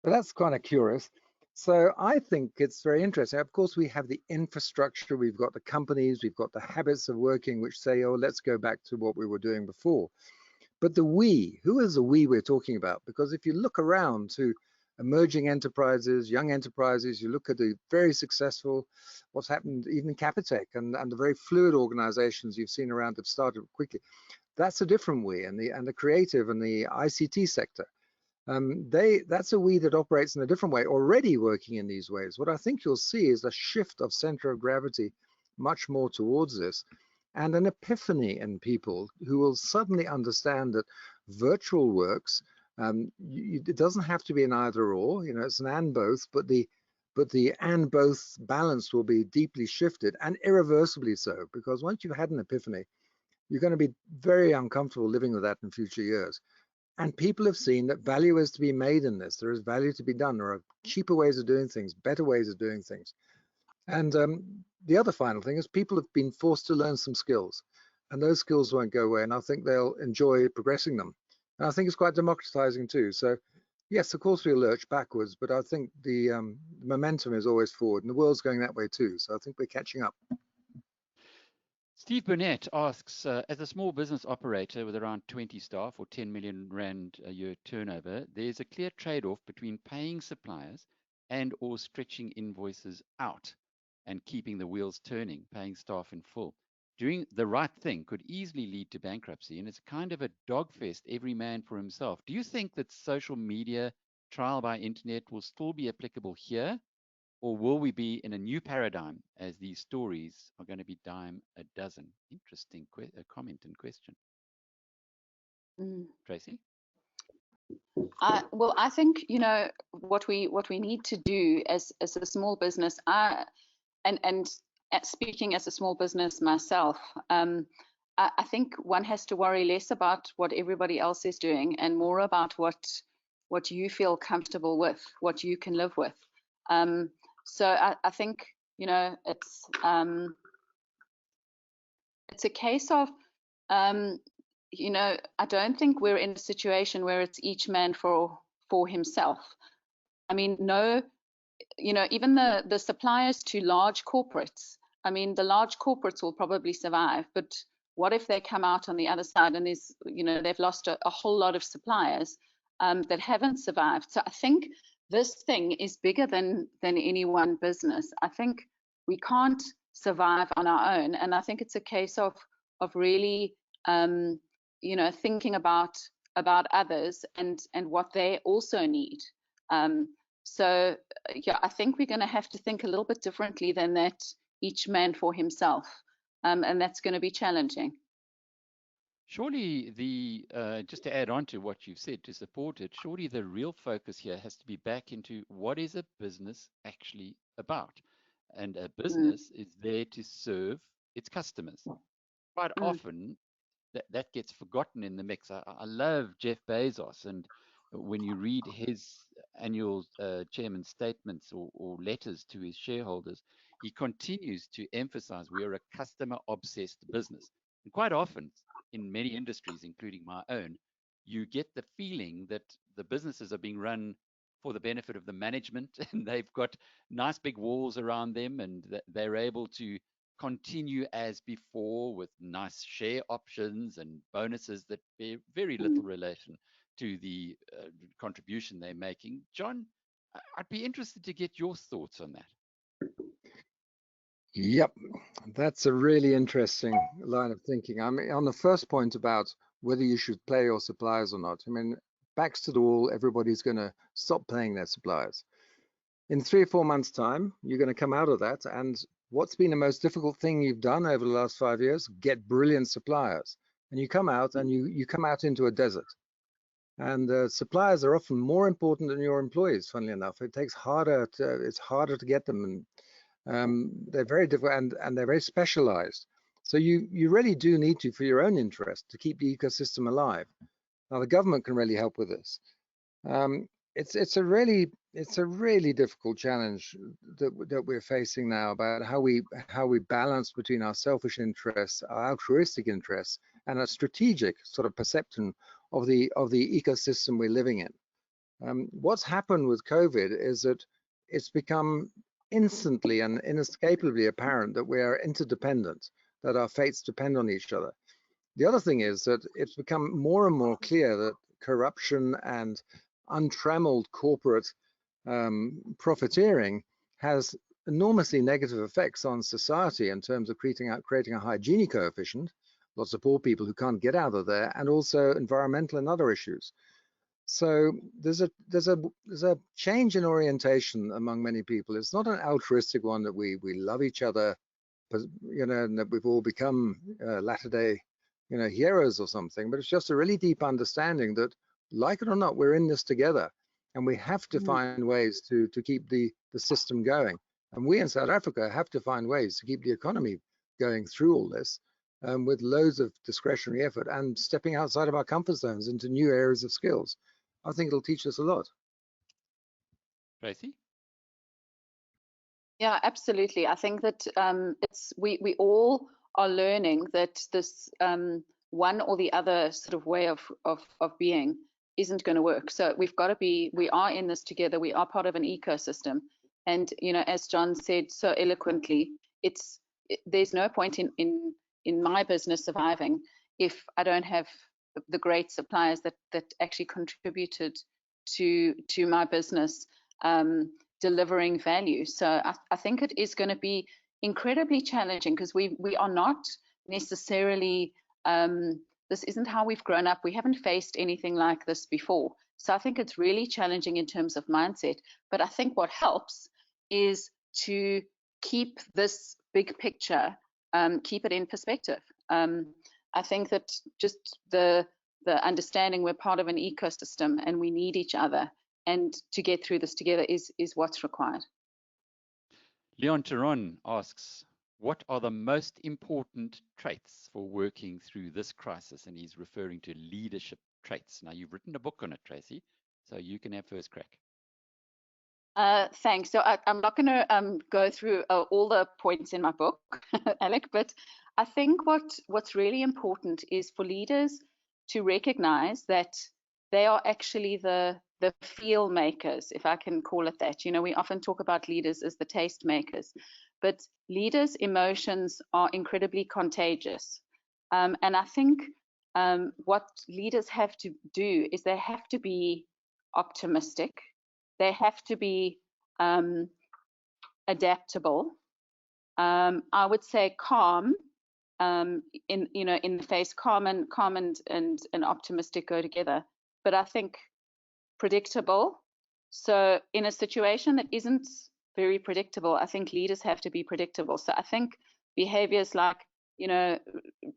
But that's kind of curious. So I think it's very interesting. Of course, we have the infrastructure, we've got the companies, we've got the habits of working, which say, oh, let's go back to what we were doing before. But the we, who is the we we're talking about? Because if you look around to emerging enterprises, young enterprises, you look at the very successful, what's happened even in Capitec and the very fluid organizations you've seen around that started quickly. That's a different we, and the creative and the ICT sector. That's a we that operates in a different way, already working in these ways. What I think you'll see is a shift of center of gravity much more towards this, and an epiphany in people who will suddenly understand that virtual works. It doesn't have to be an either or, it's an and both, but the and both balance will be deeply shifted, and irreversibly so, because once you've had an epiphany, you're going to be very uncomfortable living with that in future years. And people have seen that value is to be made in this. There is value to be done. There are cheaper ways of doing things, better ways of doing things. And the other final thing is people have been forced to learn some skills, and those skills won't go away, and I think they'll enjoy progressing them. And I think it's quite democratizing too. So yes, of course we'll lurch backwards, but I think the momentum is always forward, and the world's going that way too. So I think we're catching up. Steve Burnett asks, as a small business operator with around 20 staff or 10 million rand a year turnover, there's a clear trade-off between paying suppliers and or stretching invoices out and keeping the wheels turning, paying staff in full. Doing the right thing could easily lead to bankruptcy, and it's kind of a dogfest, every man for himself. Do you think that social media, trial by internet, will still be applicable here? Or will we be in a new paradigm as these stories are going to be dime a dozen? Interesting comment and question. Tracy? Well, I think, what we need to do as a small business, and speaking as a small business myself, I think one has to worry less about what everybody else is doing and more about what you feel comfortable with, what you can live with. So I think, it's a case of, I don't think we're in a situation where it's each man for himself. I mean, no, even the suppliers to large corporates, I mean, the large corporates will probably survive, but what if they come out on the other side and there's, they've lost a whole lot of suppliers that haven't survived. So I think this thing is bigger than any one business. I think we can't survive on our own, and I think it's a case of really thinking about others and what they also need. So yeah, I think we're going to have to think a little bit differently than that, each man for himself, and that's going to be challenging. Surely just to add on to what you've said to support it, surely the real focus here has to be back into what is a business actually about. And a business is there to serve its customers. Quite often that gets forgotten in the mix. I love Jeff Bezos, and when you read his annual chairman's statements or letters to his shareholders, he continues to emphasize we are a customer-obsessed business. And quite often, in many industries, including my own, you get the feeling that the businesses are being run for the benefit of the management, and they've got nice big walls around them, and they're able to continue as before with nice share options and bonuses that bear very little relation to the contribution they're making. John, I'd be interested to get your thoughts on that. Yep, that's a really interesting line of thinking. I mean, on the first point about whether you should pay your suppliers or not, I mean, backs to the wall, everybody's going to stop paying their suppliers. In 3 or 4 months' time, you're going to come out of that. And what's been the most difficult thing you've done over the last 5 years? Get brilliant suppliers. And you come out and you come out into a desert. And suppliers are often more important than your employees, funnily enough. It's harder to get them, and they're very difficult, and they're very specialized. So you really do need to, for your own interest, to keep the ecosystem alive. Now the government can really help with this. It's a really difficult challenge that we're facing now about how we balance between our selfish interests, our altruistic interests, and a strategic sort of perception of the ecosystem we're living in. What's happened with COVID is that it's become instantly and inescapably apparent that we are interdependent, that our fates depend on each other. The other thing is that it's become more and more clear that corruption and untrammeled corporate profiteering has enormously negative effects on society in terms of creating a Gini coefficient, lots of poor people who can't get out of there, and also environmental and other issues. So there's a change in orientation among many people. It's not an altruistic one that we love each other, and that we've all become latter-day heroes or something, but it's just a really deep understanding that, like it or not, we're in this together, and we have to find ways to keep the system going. And we in South Africa have to find ways to keep the economy going through all this, with loads of discretionary effort and stepping outside of our comfort zones into new areas of skills. I think it'll teach us a lot. Tracy? Yeah, absolutely. I think that we all are learning that this one or the other sort of way of being isn't going to work. So we are in this together. We are part of an ecosystem. And, as John said so eloquently, there's no point in my business surviving if I don't have the great suppliers that actually contributed to my business delivering value. So I think it is going to be incredibly challenging, because we are not necessarily, this isn't how we've grown up. We haven't faced anything like this before. So I think it's really challenging in terms of mindset. But I think what helps is to keep this big picture, keep it in perspective. I think that just the understanding we're part of an ecosystem and we need each other, and to get through this together is what's required. Leon Teron asks, what are the most important traits for working through this crisis? And he's referring to leadership traits. Now, you've written a book on it, Tracy, so you can have first crack. Thanks. So I'm not going to go through all the points in my book, Alec, but I think what's really important is for leaders to recognize that they are actually the feel makers, if I can call it that. We often talk about leaders as the taste makers, but leaders' emotions are incredibly contagious. And I think what leaders have to do is they have to be optimistic. They have to be adaptable. I would say calm. In the face, calm and optimistic go together. But I think predictable. So in a situation that isn't very predictable, I think leaders have to be predictable. So I think behaviors like,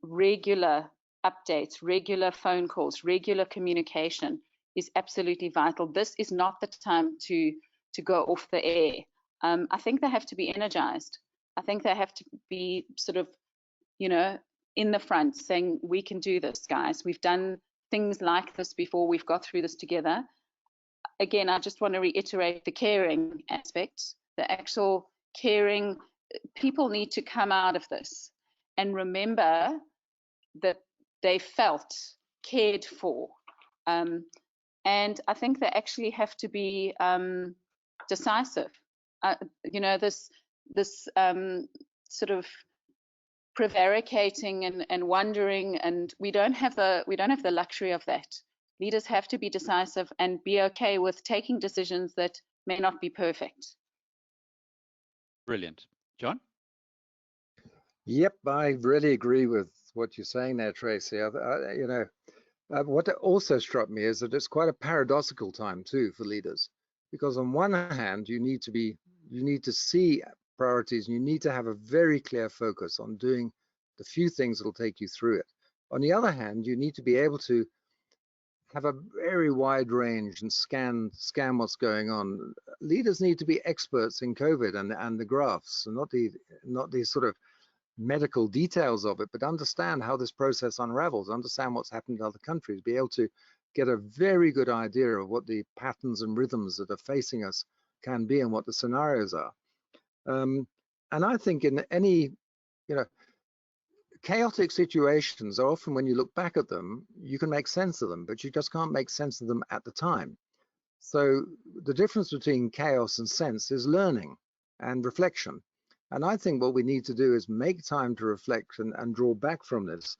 regular updates, regular phone calls, regular communication is absolutely vital. This is not the time to go off the air. I think they have to be energized. I think they have to be sort of, in the front, saying, we can do this, guys. We've done things like this before. We've got through this together. again, I just want to reiterate the caring aspect, the actual caring. People need to come out of this and remember that they felt cared for. And I think they actually have to be decisive. You know, this sort of prevaricating and wondering, and we don't have the luxury of that. Leaders have to be decisive and be okay with taking decisions that may not be perfect. Brilliant. John? Yep, I really agree with what you're saying there, Tracy. You know, what also struck me is that it's quite a paradoxical time too for leaders, because on one hand, you need to see priorities, and you need to have a very clear focus on doing the few things that'll take you through it. On the other hand, you need to be able to have a very wide range and scan what's going on. Leaders need to be experts in COVID and the graphs, and not the sort of medical details of it, but understand how this process unravels, understand what's happened in other countries, be able to get a very good idea of what the patterns and rhythms that are facing us can be and what the scenarios are. And I think in any, you know, chaotic situations are often, when you look back at them, you can make sense of them, but you just can't make sense of them at the time. So the difference between chaos and sense is learning and reflection. And I think what we need to do is make time to reflect and draw back from this.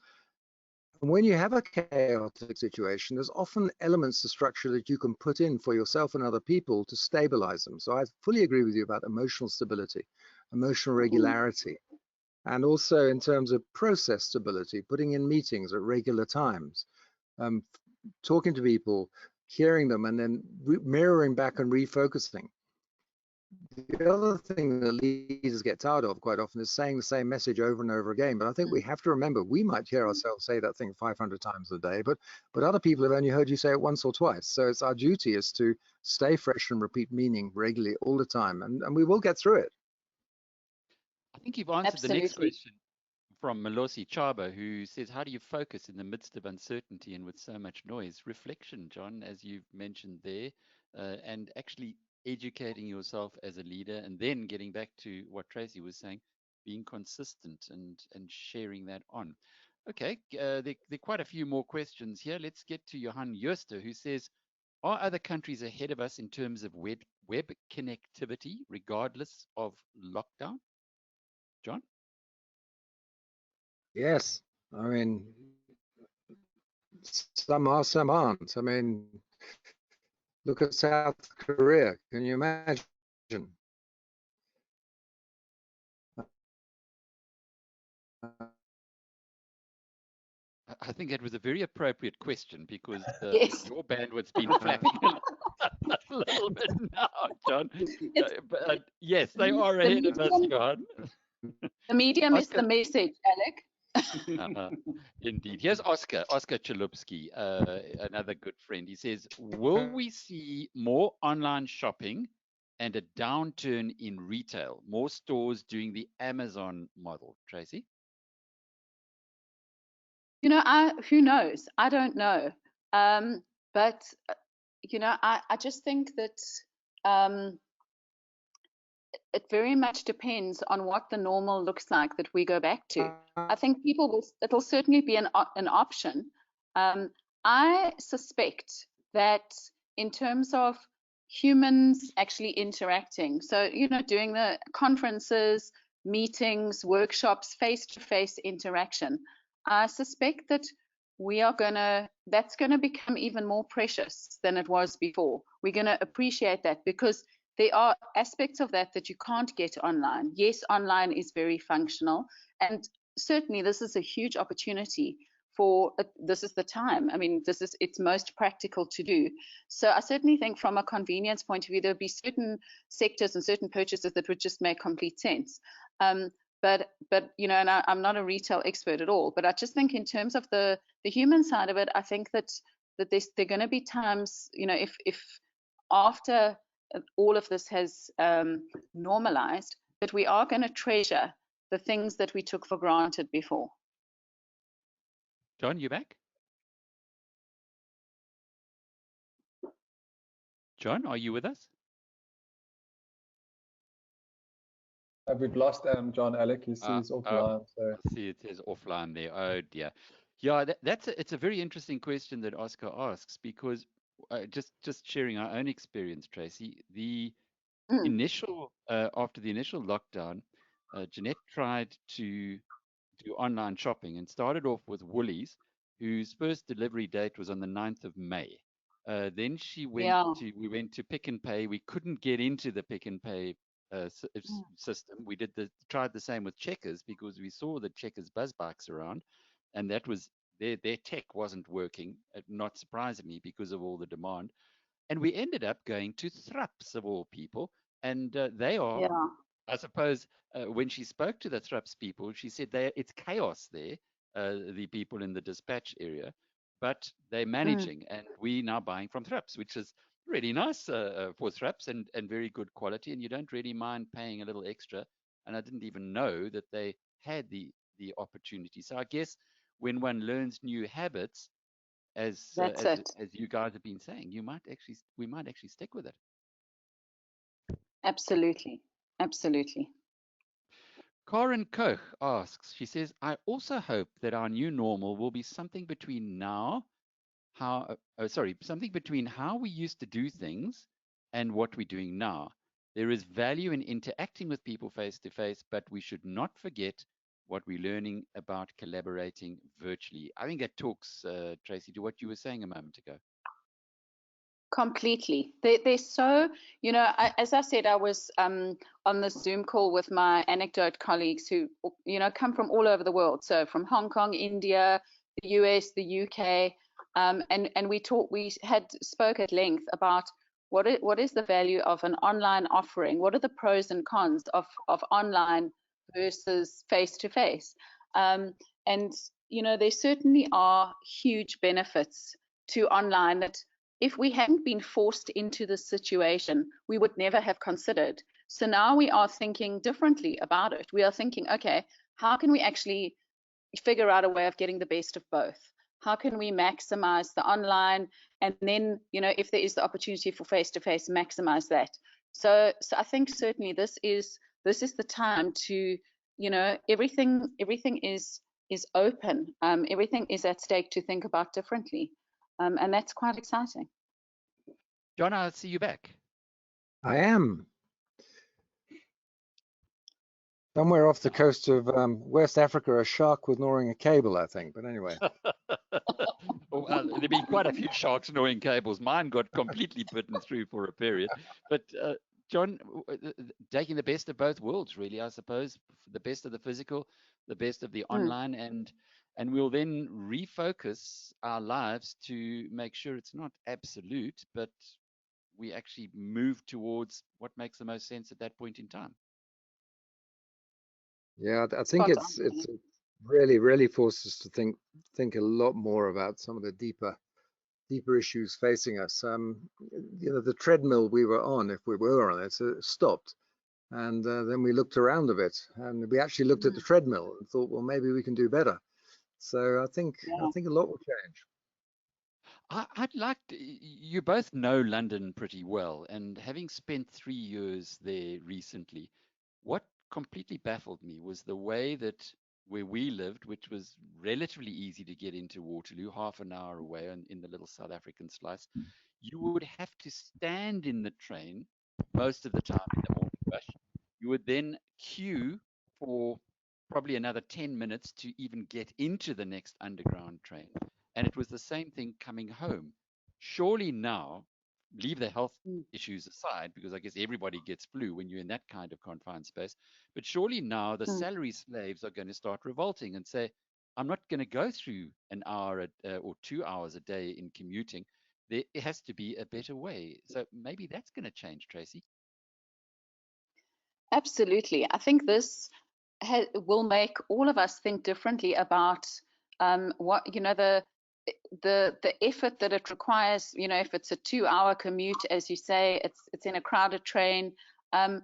And when you have a chaotic situation, there's often elements of structure that you can put in for yourself and other people to stabilize them. So I fully agree with you about emotional stability, emotional regularity, and also in terms of process stability, putting in meetings at regular times, talking to people, hearing them, and then mirroring back and refocusing. The other thing that leaders get tired of quite often is saying the same message over and over again. But I think we have to remember, we might hear ourselves say that thing 500 times a day, but other people have only heard you say it once or twice. So it's our duty is to stay fresh and repeat meaning regularly all the time, and we will get through it. I think you've answered Absolutely. the next question from Melosi Chaba, who says, how do you focus in the midst of uncertainty and with so much noise? Reflection, John, as you've mentioned there, and actually educating yourself as a leader, and then getting back to what Tracy was saying, being consistent and sharing that on. Okay, there are quite a few more questions here. Let's get to Johan Jooster, who says, are other countries ahead of us in terms of web connectivity, regardless of lockdown? John? Yes, I mean, some are, some aren't. I mean, look at South Korea. Can you imagine? I think that was a very appropriate question, because Yes. your bandwidth's been flapping a little bit now, John. But yes, they are ahead of us, John. The medium is Oscar. the message, Alec. Indeed. Here's Oscar Chalupsky, another good friend. He says, will we see more online shopping and a downturn in retail, more stores doing the Amazon model? Tracy? You know, who knows? I don't know. But, you know, I just think that it very much depends on what the normal looks like that we go back to. I think it'll certainly be an option. I suspect that in terms of humans actually interacting, so, you know, doing the conferences, meetings, workshops, face-to-face interaction, I suspect that that's going to become even more precious than it was before. We're going to appreciate that, because there are aspects of that you can't get online. Yes, online is very functional, and certainly this is a huge opportunity for, this is the time. I mean, it's most practical to do. So I certainly think from a convenience point of view, there'll be certain sectors and certain purchases that would just make complete sense. But you know, and I'm not a retail expert at all, but I just think in terms of the human side of it, I think that there are going to be times, you know, if after all of this has normalized, that we are going to treasure the things that we took for granted before. John, you back? John, are you with us? We've lost John, Alec. He sees offline. So I see it says offline there. Oh dear. Yeah, it's a very interesting question that Oscar asks, because just sharing our own experience, Tracy, the initial after the initial lockdown, Jeanette tried to do online shopping and started off with Woolies, whose first delivery date was on the 9th of May. Then we went to Pick n Pay. We couldn't get into the Pick n Pay system. We tried the same with Checkers, because we saw the Checkers buzz bikes around, and that was their tech wasn't working, not surprisingly, because of all the demand. And we ended up going to Thrups, of all people, and they are, I suppose, when she spoke to the Thrups people, she said it's chaos there, the people in the dispatch area, but they're managing, and we now buying from Thrups, which is really nice for Thrups, and very good quality, and you don't really mind paying a little extra. And I didn't even know that they had the opportunity. So I guess when one learns new habits, as you guys have been saying, we might actually stick with it. Absolutely. Karen Koch asks, she says, I also hope that our new normal will be something between something between how we used to do things and what we're doing now. There is value in interacting with people face to face, but we should not forget what we're learning about collaborating virtually. I think that talks, Tracy, to what you were saying a moment ago. Completely. They're so, as I said, I was on the Zoom call with my anecdote colleagues who, come from all over the world. So from Hong Kong, India, the US, the UK, and we spoke at length about what is the value of an online offering? What are the pros and cons of online versus face-to-face? And, there certainly are huge benefits to online that, if we hadn't been forced into this situation, we would never have considered. So now we are thinking differently about it. We are thinking, okay, how can we actually figure out a way of getting the best of both? How can we maximize the online, and then, if there is the opportunity for face-to-face, maximize that? So I think certainly this is the time to, everything is open. Everything is at stake to think about differently. And that's quite exciting. John, I'll see you back. I am. Somewhere off the coast of West Africa, a shark was gnawing a cable, I think. But anyway. There've been quite a few sharks gnawing cables. Mine got completely bitten through for a period. But John, taking the best of both worlds, really, I suppose, the best of the physical, the best of the online, and we'll then refocus our lives to make sure it's not absolute, but we actually move towards what makes the most sense at that point in time. Yeah, I think it's really forced us to think a lot more about some of the deeper issues facing us. The treadmill we were on, if we were on it, stopped. And then we looked around a bit, and we actually looked at the treadmill and thought, well, maybe we can do better. So I think a lot will change. I'd like you both know London pretty well, and having spent 3 years there recently, what completely baffled me was the way that where we lived, which was relatively easy to get into Waterloo, half an hour away in the little South African slice, you would have to stand in the train most of the time in the morning rush. You would then queue for probably another 10 minutes to even get into the next underground train. And it was the same thing coming home. Surely now, leave the health issues aside, because I guess everybody gets flu when you're in that kind of confined space. But surely now the salary slaves are going to start revolting and say, I'm not going to go through an hour or 2 hours a day in commuting. There has to be a better way. So maybe that's going to change, Tracy. Absolutely. I think this will make all of us think differently about what, the effort that it requires, if it's a 2-hour commute, as you say, it's in a crowded train. And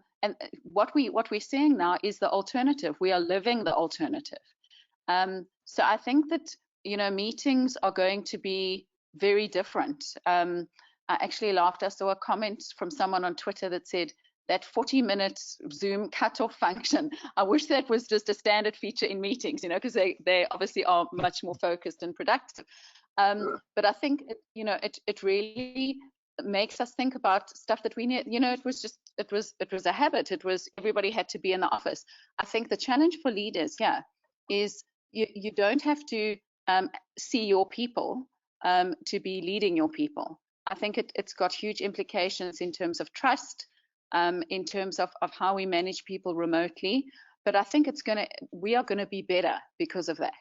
what we're seeing now is the alternative. We are living the alternative. So I think that, meetings are going to be very different. I actually laughed. I saw a comment from someone on Twitter that said that 40-minute Zoom cutoff function. I wish that was just a standard feature in meetings, because they obviously are much more focused and productive. But I think it really makes us think about stuff that we need. It was a habit. It was everybody had to be in the office. I think the challenge for leaders is you don't have to see your people to be leading your people. I think it's got huge implications in terms of trust, in terms of how we manage people remotely. But I think we are gonna be better because of that.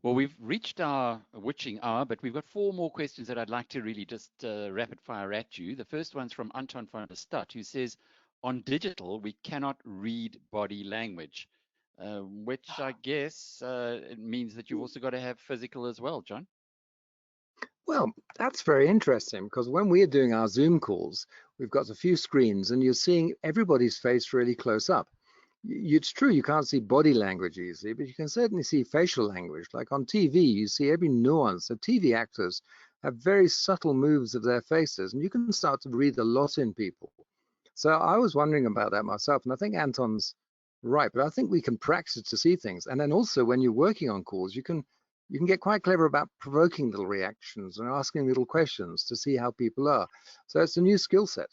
Well, we've reached our witching hour, but we've got 4 more questions that I'd like to really just rapid fire at you. The first one's from Anton van der Stad, who says, on digital, we cannot read body language, which I guess it means that you've also got to have physical as well, John. Well, that's very interesting, because when we're doing our Zoom calls, we've got a few screens and you're seeing everybody's face really close up. It's true you can't see body language easily, but you can certainly see facial language. Like on TV, you see every nuance. The TV actors have very subtle moves of their faces, and you can start to read a lot in people. So I was wondering about that myself, and I think Anton's right, but I think we can practice to see things. And then also when you're working on calls, you can get quite clever about provoking little reactions and asking little questions to see how people are. So it's a new skill set.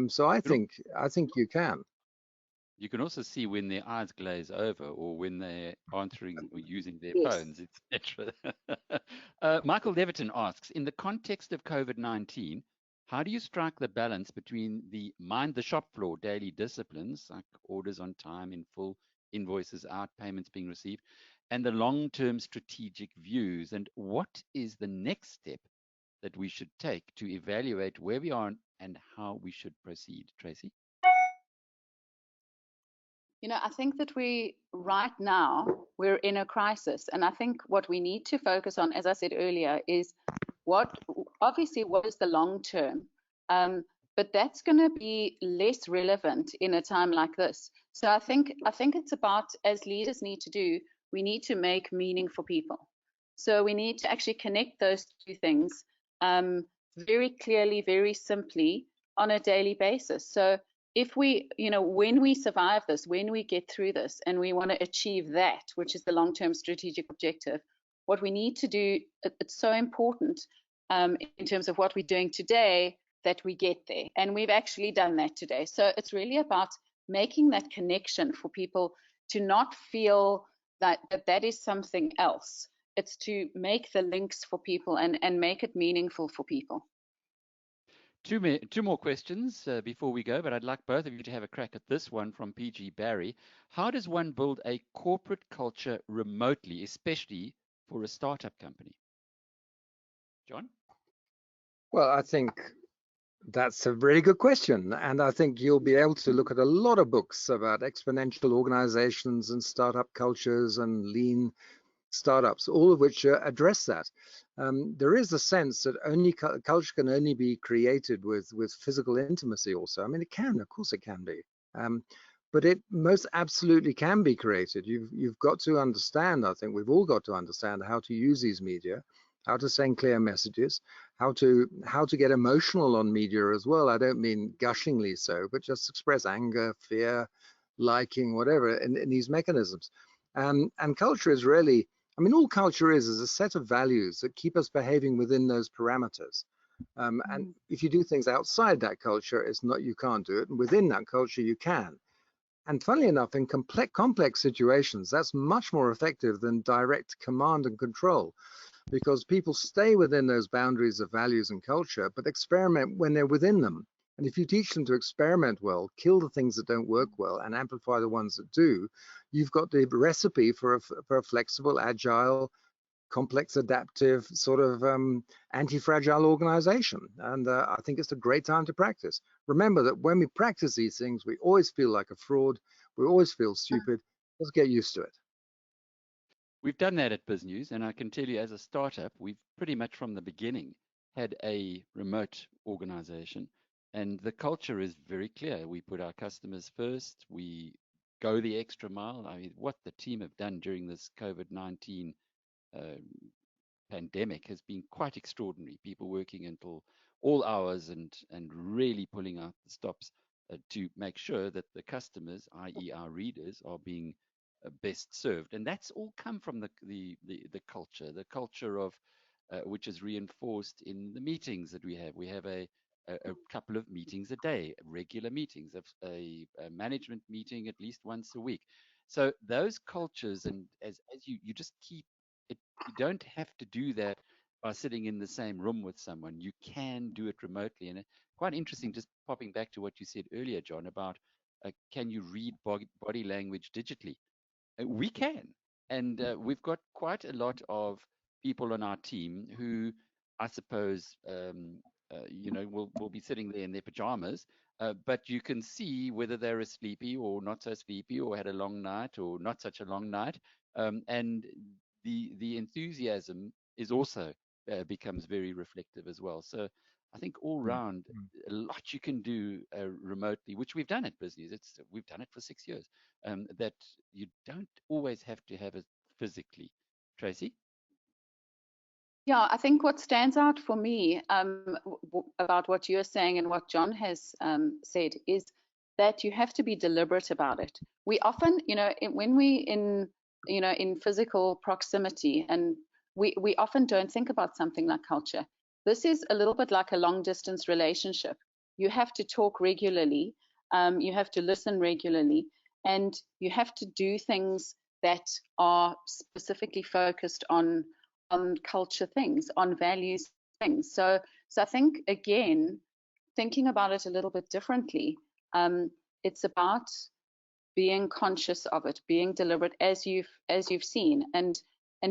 So I think you can. You can also see when their eyes glaze over or when they're answering or using their Yes. phones, etc. Michael Leviton asks, in the context of COVID-19, how do you strike the balance between the mind the shop floor daily disciplines, like orders on time, in full, invoices out, payments being received, and the long-term strategic views? And what is the next step that we should take to evaluate where we are and how we should proceed? Tracy? I think that right now, we're in a crisis. And I think what we need to focus on, as I said earlier, is what is the long term? But that's going to be less relevant in a time like this. So I think it's about, as leaders need to do, we need to make meaning for people. So we need to actually connect those two things very clearly, very simply on a daily basis. So if we, when we survive this, when we get through this, and we want to achieve that, which is the long-term strategic objective, what we need to do, it's so important in terms of what we're doing today, that we get there. And we've actually done that today. So it's really about making that connection for people to not feel that is something else. It's to make the links for people and make it meaningful for people. Two more questions before we go, but I'd like both of you to have a crack at this one from PG Barry. How does one build a corporate culture remotely, especially for a startup company? John? Well, I think that's a really good question. And I think you'll be able to look at a lot of books about exponential organizations and startup cultures and lean startups, all of which address that. There is a sense that culture can only be created with physical intimacy also. I mean, it can, of course it can be. But it most absolutely can be created. You've got to understand, I think we've all got to understand how to use these media, how to send clear messages, how to get emotional on media as well. I don't mean gushingly so, but just express anger, fear, liking, whatever, in these mechanisms. And culture is really, I mean, all culture is a set of values that keep us behaving within those parameters. And if you do things outside that culture, it's not, you can't do it. And within that culture, you can. And funnily enough, in complex situations, that's much more effective than direct command and control, because people stay within those boundaries of values and culture, but experiment when they're within them. And if you teach them to experiment well, kill the things that don't work well, and amplify the ones that do, you've got the recipe for a flexible, agile, complex, adaptive, sort of anti-fragile organization. And I think it's a great time to practice. Remember that when we practice these things, we always feel like a fraud. We always feel stupid. Let's get used to it. We've done that at BizNews, and I can tell you as a startup, we've pretty much from the beginning had a remote organization, and the culture is very clear. We put our customers first. We go the extra mile. I mean, what the team have done during this COVID-19 pandemic has been quite extraordinary. People working until all hours and really pulling out the stops to make sure that the customers, i.e. our readers, are being best served. And that's all come from the culture of which is reinforced in the meetings that we have. We have a couple of meetings a day, regular meetings, a management meeting at least once a week. So those cultures, and as you just keep it, you don't have to do that by sitting in the same room with someone. You can do it remotely. And quite interesting, just popping back to what you said earlier, John, about can you read body language digitally? We can. And we've got quite a lot of people on our team who I suppose, will be sitting there in their pajamas, but you can see whether they're sleepy or not so sleepy or had a long night or not such a long night. And the enthusiasm is also becomes very reflective as well. So I think all round, a lot you can do remotely, which we've done at BizNews. We've done it for 6 years. That you don't always have to have it physically. Tracy? Yeah, I think what stands out for me about what you're saying and what John has said is that you have to be deliberate about it. We often, when we in physical proximity, and we often don't think about something like culture. This is a little bit like a long distance relationship. You have to talk regularly, you have to listen regularly, and you have to do things that are specifically focused on culture things, on values things. So I think, again, thinking about it a little bit differently, it's about being conscious of it, being deliberate, as you've seen, and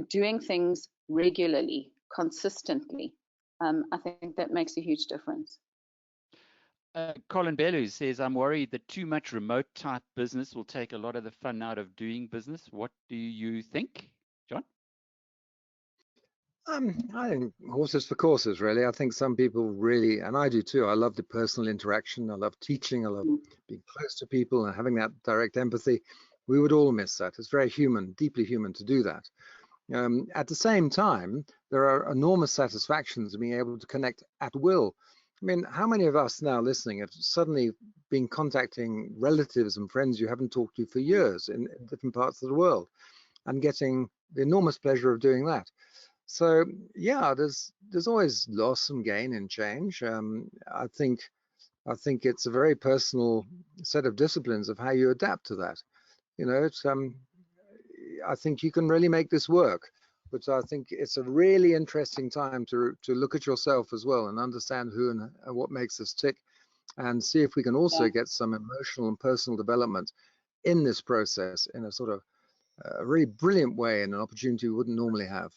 doing things regularly, consistently. I think that makes a huge difference. Colin Bellew says, I'm worried that too much remote type business will take a lot of the fun out of doing business. What do you think, John? I think horses for courses, really. I think some people really, and I do too, I love the personal interaction. I love teaching. I love being close to people and having that direct empathy. We would all miss that. It's very human, deeply human to do that. At the same time, there are enormous satisfactions in being able to connect at will. I mean, how many of us now listening have suddenly been contacting relatives and friends you haven't talked to for years in different parts of the world and getting the enormous pleasure of doing that? So yeah, there's always loss and gain in change. I think it's a very personal set of disciplines of how you adapt to that. It's I think you can really make this work, but I think it's a really interesting time to look at yourself as well and understand who and what makes us tick, and see if we can also get some emotional and personal development in this process in a sort of a really brilliant way and an opportunity we wouldn't normally have.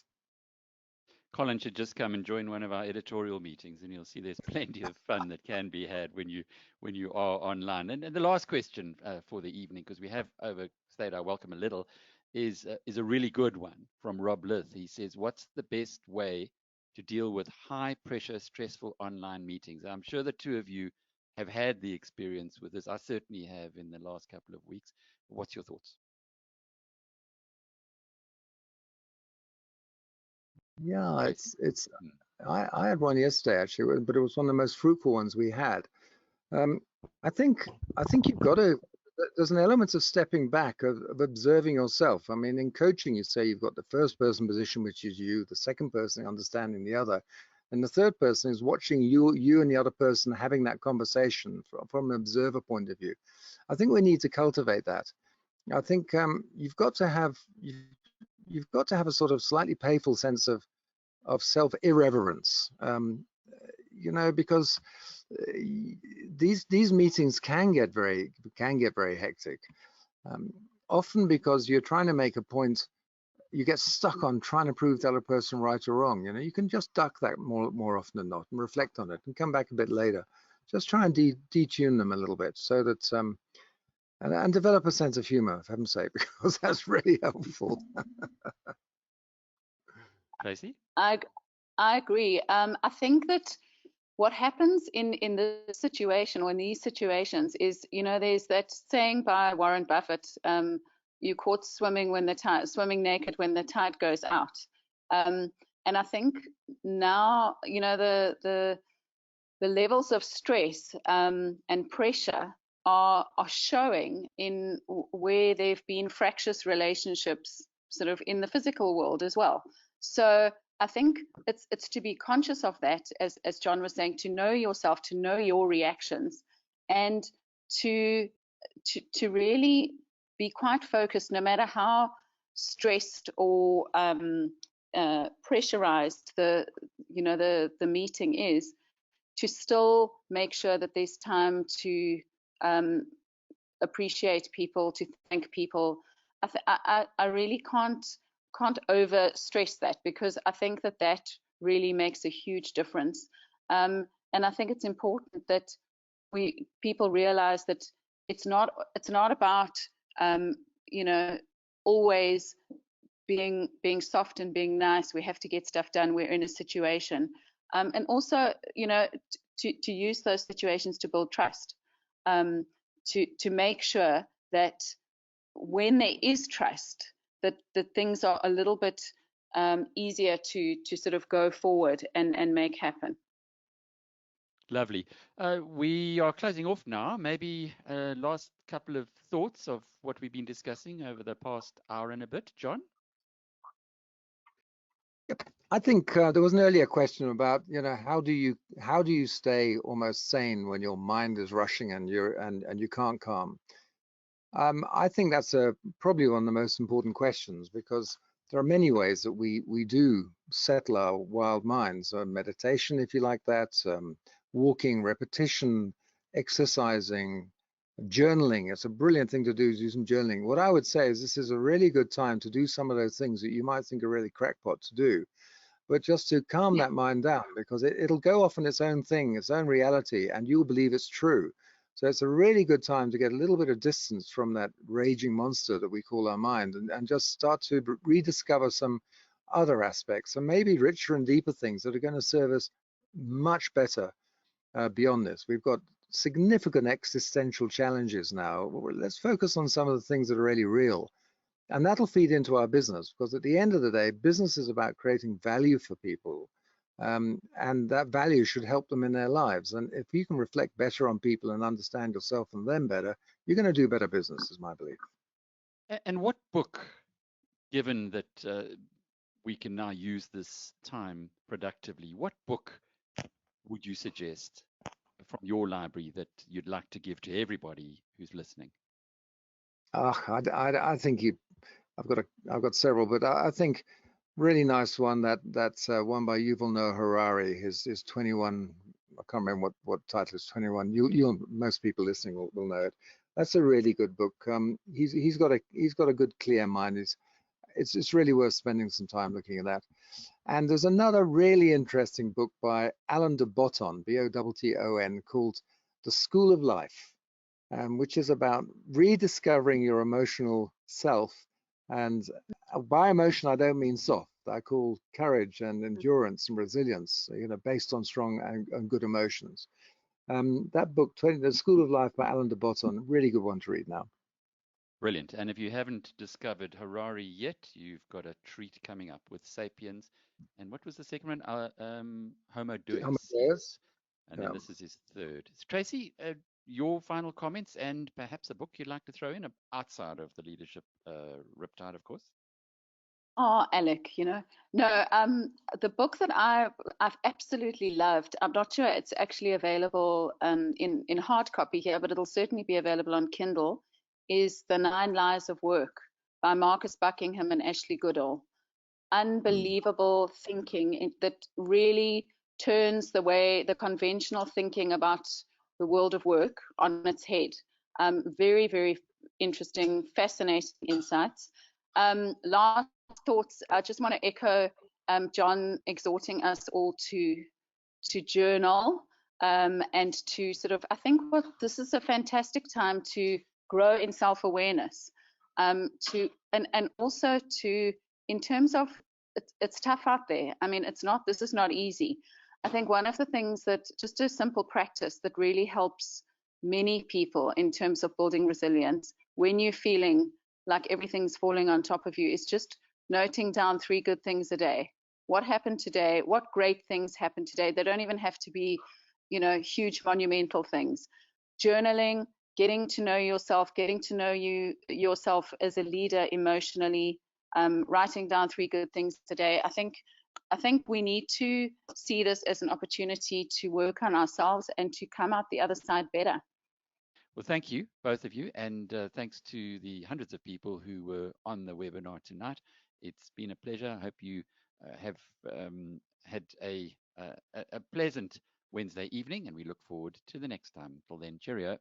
Colin should just come and join one of our editorial meetings, and you'll see there's plenty of fun that can be had when you are online. And the last question for the evening, because we have overstayed our welcome a little, is a really good one from Rob Lith. He says, what's the best way to deal with high pressure, stressful online meetings? I'm sure the two of you have had the experience with this. I certainly have in the last couple of weeks. What's your thoughts? Yeah, I had one yesterday actually, but it was one of the most fruitful ones we had. I think you've got to, there's an element of stepping back, of observing yourself. I mean, in coaching, you say you've got the first person position, which is you, the second person understanding the other, and the third person is watching you and the other person having that conversation from an observer point of view. I think we need to cultivate that. I think you've got to have a sort of slightly playful sense of self-irreverence, because these meetings can get very hectic. Often because you're trying to make a point, you get stuck on trying to prove the other person right or wrong. You can just duck that more often than not and reflect on it and come back a bit later. Just try and detune them a little bit so that and develop a sense of humor, for heaven's sake, because that's really helpful. Tracy? I agree. I think that what happens in this situation or in these situations is, there's that saying by Warren Buffett, you caught swimming naked when the tide goes out. And I think now, the the levels of stress and pressure are showing in where there have been fractious relationships sort of in the physical world as well. So I think it's to be conscious of that, as John was saying, to know yourself, to know your reactions, and to really be quite focused, no matter how stressed or pressurized the meeting is, to still make sure that there's time to appreciate people, to thank people. I really can't over stress that, because I think that really makes a huge difference. And I think it's important that people realize that it's not about always being soft and being nice. We have to get stuff done. We're in a situation, and also to use those situations to build trust, to make sure that when there is trust, that things are a little bit easier to sort of go forward and make happen. Lovely. We are closing off now. Maybe last couple of thoughts of what we've been discussing over the past hour and a bit. John? I think there was an earlier question about, how do you stay almost sane when your mind is rushing and you can't calm? I think that's probably one of the most important questions, because there are many ways that we do settle our wild minds. Meditation, if you like that, walking, repetition, exercising, journaling. It's a brilliant thing to do some journaling. What I would say is this is a really good time to do some of those things that you might think are really crackpot to do, but just to calm that mind down, because it'll go off on its own thing, its own reality, and you'll believe it's true. So it's a really good time to get a little bit of distance from that raging monster that we call our mind, and just start to rediscover some other aspects, and maybe richer and deeper things that are going to serve us much better beyond this. We've got significant existential challenges now. Let's focus on some of the things that are really real. And that'll feed into our business, because at the end of the day, business is about creating value for people. And that value should help them in their lives. And if you can reflect better on people and understand yourself and them better, you're going to do better business, is my belief. And what book, given that we can now use this time productively, what book would you suggest from your library that you'd like to give to everybody who's listening? I think I've got several, but I think really nice one that's one by Yuval Noah Harari. His 21. I can't remember what title is 21. Most people listening will know it. That's a really good book. He's got a good clear mind. It's really worth spending some time looking at that. And there's another really interesting book by Alain de Botton, B-O-T-T-O-N, called The School of Life, which is about rediscovering your emotional self. And by emotion, I don't mean soft. I call courage and endurance and resilience, based on strong and good emotions. That book, The School of Life by Alain de Botton, really good one to read now. Brilliant. And if you haven't discovered Harari yet, you've got a treat coming up with Sapiens. And what was the second one? Homo Deus. Homo Deus. And then this is his third. Tracy, your final comments and perhaps a book you'd like to throw in outside of the leadership Riptide, of course. Oh, Alec, no, the book that I've absolutely loved, I'm not sure it's actually available in hard copy here, but it'll certainly be available on Kindle, is The 9 Lives of Work by Marcus Buckingham and Ashley Goodall. Unbelievable thinking that really turns the conventional thinking about the world of work on its head. Very, very interesting, fascinating insights. Last thoughts, I just want to echo John exhorting us all to journal and to sort of, I think this is a fantastic time to grow in self-awareness, and also to, in terms of, it's tough out there. I mean, this is not easy. I think one of the things that, just a simple practice that really helps many people in terms of building resilience when you're feeling like everything's falling on top of you, is just noting down 3 good things a day. What happened today? What great things happened today? They don't even have to be you know, huge monumental things. Journaling, getting to know yourself, getting to know yourself as a leader emotionally, writing down 3 good things today. I think we need to see this as an opportunity to work on ourselves and to come out the other side better. Well, thank you, both of you, and thanks to the hundreds of people who were on the webinar tonight. It's been a pleasure. I hope you have had a pleasant Wednesday evening, and we look forward to the next time. Till then, cheerio.